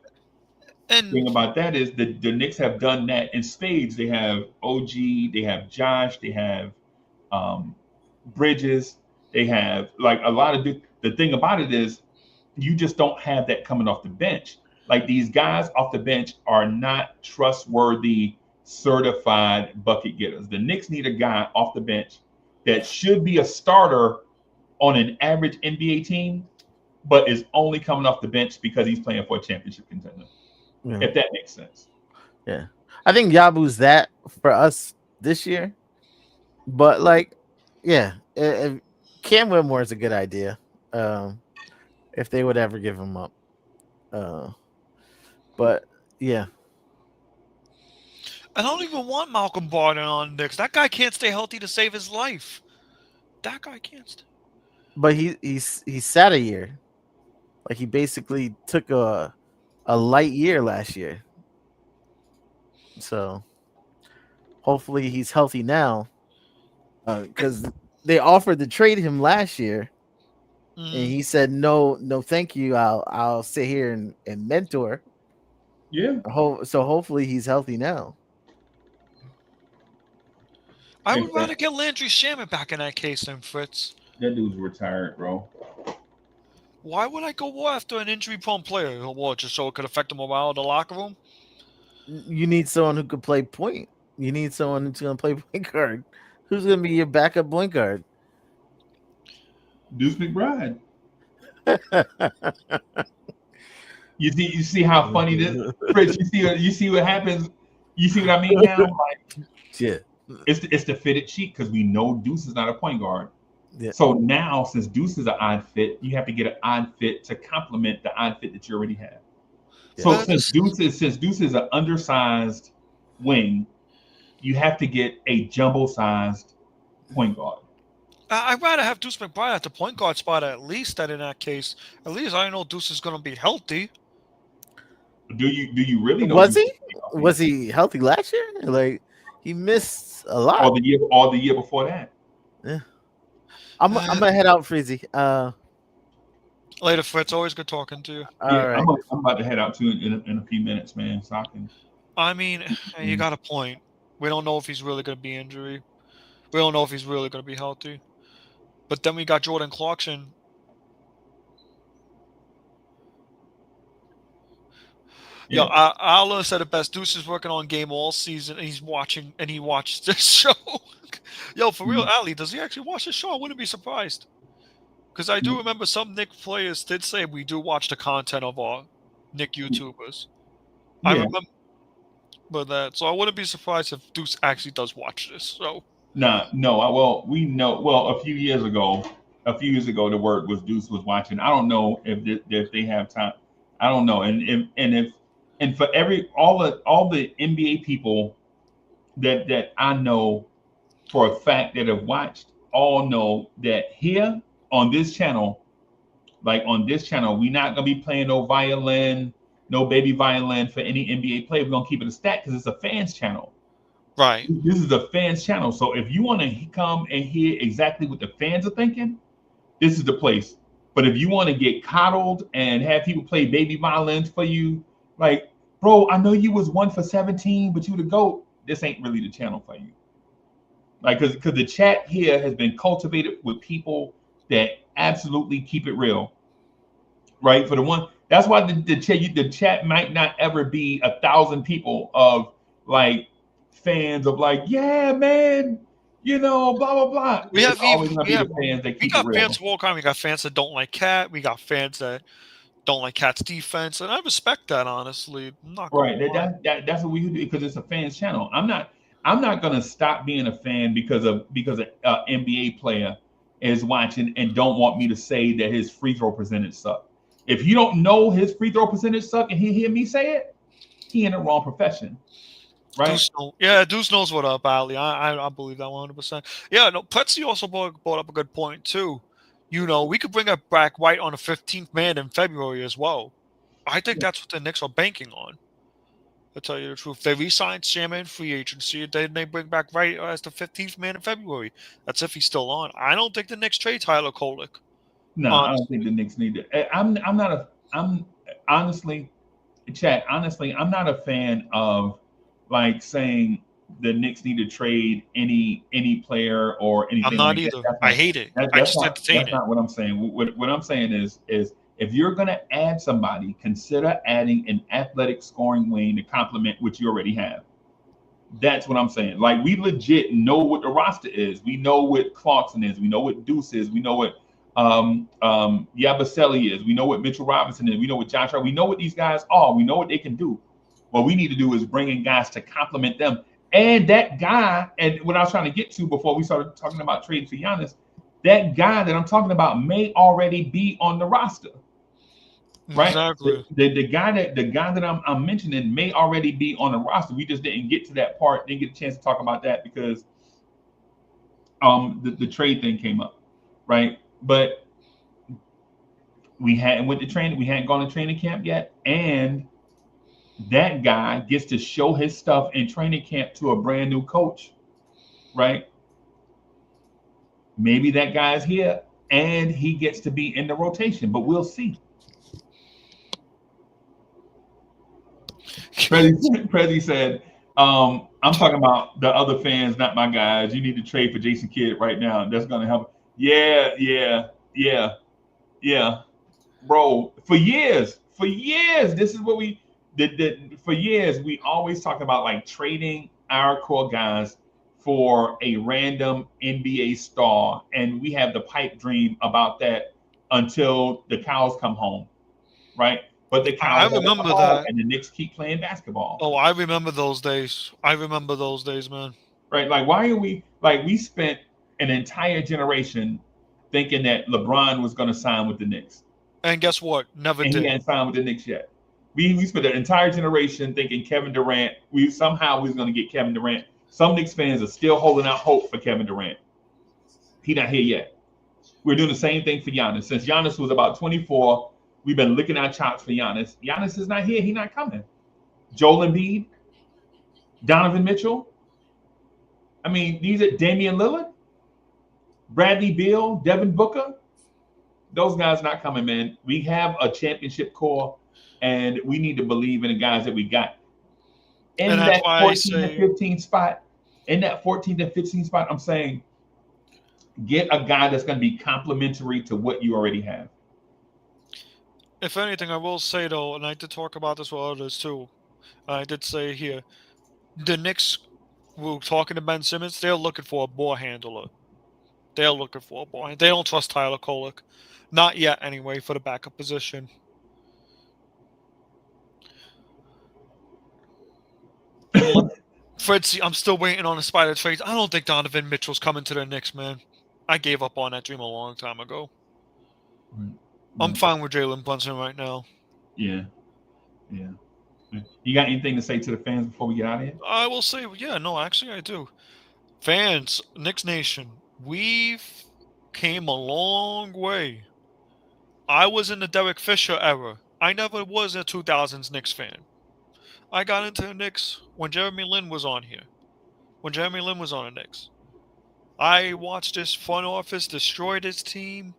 And the thing about that is the Knicks have done that in spades. They have OG, they have Josh, they have Bridges, they have like a lot of the thing about it is you just don't have that coming off the bench. Like these guys off the bench are not trustworthy, certified bucket getters. The Knicks need a guy off the bench that should be a starter on an average NBA team, but is only coming off the bench because he's playing for a championship contender. Yeah. If that makes sense. Yeah. I think Yabu's that for us this year. But like, yeah, Cam Whitmore is a good idea. If they would ever give him up. But yeah. I don't even want Malcolm Brogdon on Knicks. That guy can't stay healthy to save his life. That guy can't stay. But he sat a year. Like he basically took a light year last year. So hopefully he's healthy now. Because they offered to trade him last year. And he said no, thank you. I'll sit here and mentor. Yeah. So hopefully he's healthy now. I would rather get Landry Shamet back in that case than Fritz. That dude's retired, bro. Why would I go after an injury-prone player? What, just so it could affect the morale of the locker room? You need someone who could play point. You need someone who's going to play point guard. Who's going to be your backup point guard? Deuce McBride. You see how funny this, Fritz. You see what happens. You see what I mean now? Like, yeah. It's the fitted sheet because we know Deuce is not a point guard. Yeah. So now, since Deuce is an odd fit, you have to get an odd fit to complement the odd fit that you already have. Yeah. So since Deuce is an undersized wing, you have to get a jumbo-sized point guard. I'd rather have Deuce McBride at the point guard spot at least. That in that case, at least I know Deuce is going to be healthy. Do you really know? Was he healthy last year? Like he missed a lot. All the year before that. Yeah. I'm gonna head out, Freezy. Later, Fritz. Always good talking to you. All right. I'm about to head out too in a few minutes, man. So I mean, you got a point. We don't know if he's really going to be injured. We don't know if he's really going to be healthy. But then we got Jordan Clarkson. Yeah, Ala said it best. Deuce is working on game all season, and he watched this show. Yo, for real, Ali, does he actually watch the show? I wouldn't be surprised. Because I do remember some Knick players did say we do watch the content of our Knick YouTubers. Yeah. I remember that, so I wouldn't be surprised if Deuce actually does watch this. So no. We know. Well, a few years ago, the word was Deuce was watching. I don't know if they have time. I don't know. And for all the NBA people that I know for a fact that have watched, all know that here on this channel, we're not gonna be playing no violin, no baby violin for any NBA player. We're gonna keep it a stat because it's a fans channel. Right. This is a fans channel. So if you want to come and hear exactly what the fans are thinking, this is the place. But if you want to get coddled and have people play baby violins for you, like, bro, I know you was 1 for 17, but you the GOAT. This ain't really the channel for you. Like, because the chat here has been cultivated with people that absolutely keep it real, right? For the one, that's why the chat might not ever be 1,000 people of like fans of like, yeah, man, blah blah blah. We It's have always even gonna be the fans that we keep it got real. fans of all kind. We got fans that don't like Cat. We got fans that don't like Cat's defense, and I respect that, honestly. I'm not gonna Right. lie. That's what we do because it's a fans channel. I'm not gonna stop being a fan because a NBA player is watching and don't want me to say that his free throw percentage suck. If you don't know his free throw percentage suck and he hear me say it, he in the wrong profession. Right? Deuce knows what up, Ali. I believe that 100%. Yeah, no, Pretsy also brought up a good point too. We could bring up back White on a 15th man in February as well. I think that's what the Knicks are banking on. To tell you the truth, they re-signed Shamma in free agency. Then they bring back Wright as the 15th man in February. That's if he's still on. I don't think the Knicks trade Tyler Kolek. No, I don't think the Knicks need to. I'm not a I'm honestly, chat, honestly, I'm not a fan of like saying the Knicks need to trade any player or I'm anything not like that. either. That's I not hate it. that, I that's just not entertain that's it. not what I'm saying. What I'm saying is if you're gonna add somebody, consider adding an athletic scoring wing to complement what you already have. That's what I'm saying. Like we legit know what the roster is. We know what Clarkson is. We know what Deuce is. We know what Yabusele is. We know what Mitchell Robinson is. We know what Josh Hart. We know what these guys are. We know what they can do. What we need to do is bring in guys to complement them. And that guy, and what I was trying to get to before we started talking about trading for Giannis, that guy that I'm talking about may already be on the roster. Right? Exactly. The guy that I'm mentioning may already be on the roster. We just didn't get to that part, didn't get a chance to talk about that because the trade thing came up, right? But we hadn't gone to training camp yet, and that guy gets to show his stuff in training camp to a brand new coach, right? Maybe that guy's here and he gets to be in the rotation, but we'll see. Prezi said, I'm talking about the other fans, not my guys. You need to trade for Jason Kidd right now. That's going to help. Yeah. Bro, for years, this is what we did. For years, we always talk about like trading our core guys for a random NBA star. And we have the pipe dream about that until the cows come home, right? But the I cows remember that. and the Knicks keep playing basketball. Oh, I remember those days. Man. Right? Like, why are we spent an entire generation thinking that LeBron was going to sign with the Knicks. And guess what? Never And did. he hadn't signed with the Knicks yet. We spent an entire generation thinking Kevin Durant, we was going to get Kevin Durant. Some Knicks fans are still holding out hope for Kevin Durant. He's not here yet. We're doing the same thing for Giannis. Since Giannis was about 24, we've been licking our chops for Giannis. Giannis is not here. He's not coming. Joel Embiid, Donovan Mitchell. I mean, these are Damian Lillard, Bradley Beal, Devin Booker. Those guys not coming, man. We have a championship core, and we need to believe in the guys that we got. In that 14 to 15 spot, I'm saying get a guy that's going to be complementary to what you already have. If anything, I will say, though, and I did talk about this with others, too. I did say here, the Knicks were talking to Ben Simmons. They're looking for a ball handler. They don't trust Tyler Kolek. Not yet, anyway, for the backup position. Fred, I'm still waiting on the Spider trades. I don't think Donovan Mitchell's coming to the Knicks, man. I gave up on that dream a long time ago. Right. I'm fine with Jalen Brunson right now. Yeah. You got anything to say to the fans before we get out of here? I will say, actually I do. Fans, Knicks Nation, we've came a long way. I was in the Derek Fisher era. I never was a 2000s Knicks fan. I got into the Knicks when Jeremy Lin was on here. When Jeremy Lin was on the Knicks. I watched this front office destroy this team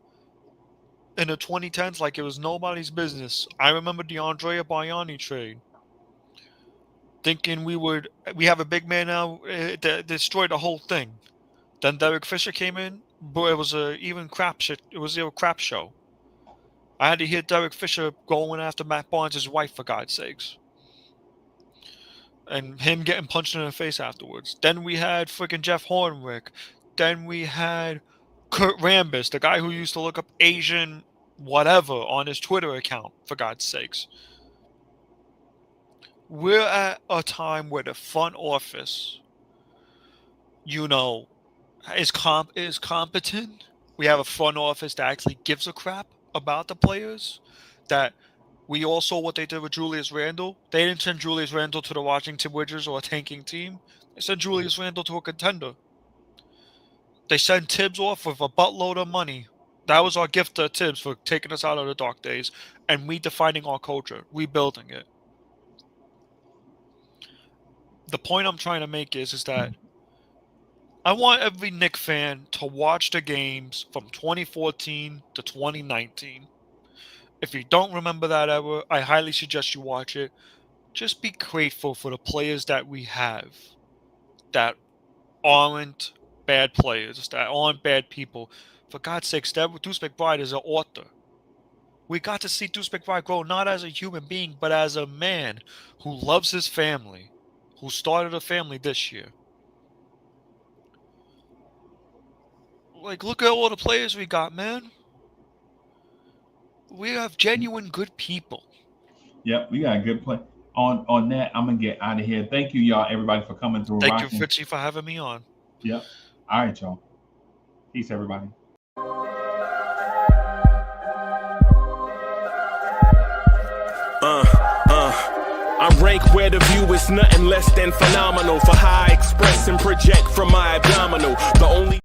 in the 2010s like it was nobody's business. I remember the Andrea Bargnani trade. Thinking we have a big man now that destroyed the whole thing. Then Derek Fisher came in, but it was a even crap shit. It was a crap show. I had to hear Derek Fisher going after Matt Barnes' wife, for God's sakes. And him getting punched in the face afterwards. Then we had freaking Jeff Hornwick. Then we had Kurt Rambis, the guy who used to look up Asian whatever on his Twitter account, for God's sakes. We're at a time where the front office, is competent. We have a front office that actually gives a crap about the players. That we all saw what they did with Julius Randle. They didn't send Julius Randle to the Washington Wizards or a tanking team. They sent Julius Randle to a contender. They sent Tibbs off with a buttload of money. That was our gift to Tibbs for taking us out of the dark days and redefining our culture, rebuilding it. The point I'm trying to make is that I want every Knicks fan to watch the games from 2014 to 2019. If you don't remember that ever, I highly suggest you watch it. Just be grateful for the players that we have that aren't bad players, that aren't bad people. For God's sakes, Deuce McBride is an author. We got to see Deuce McBride grow not as a human being, but as a man who loves his family, who started a family this year. Like, look at all the players we got, man. We have genuine good people. Yep, we got a good play. On that, I'm gonna get out of here. Thank you, y'all, everybody, for coming through. Thank you, Fritzy, for having me on. Yep. All right, y'all. Peace, everybody. I rank where the view is nothing less than phenomenal for how I express and project from my abdominal. The only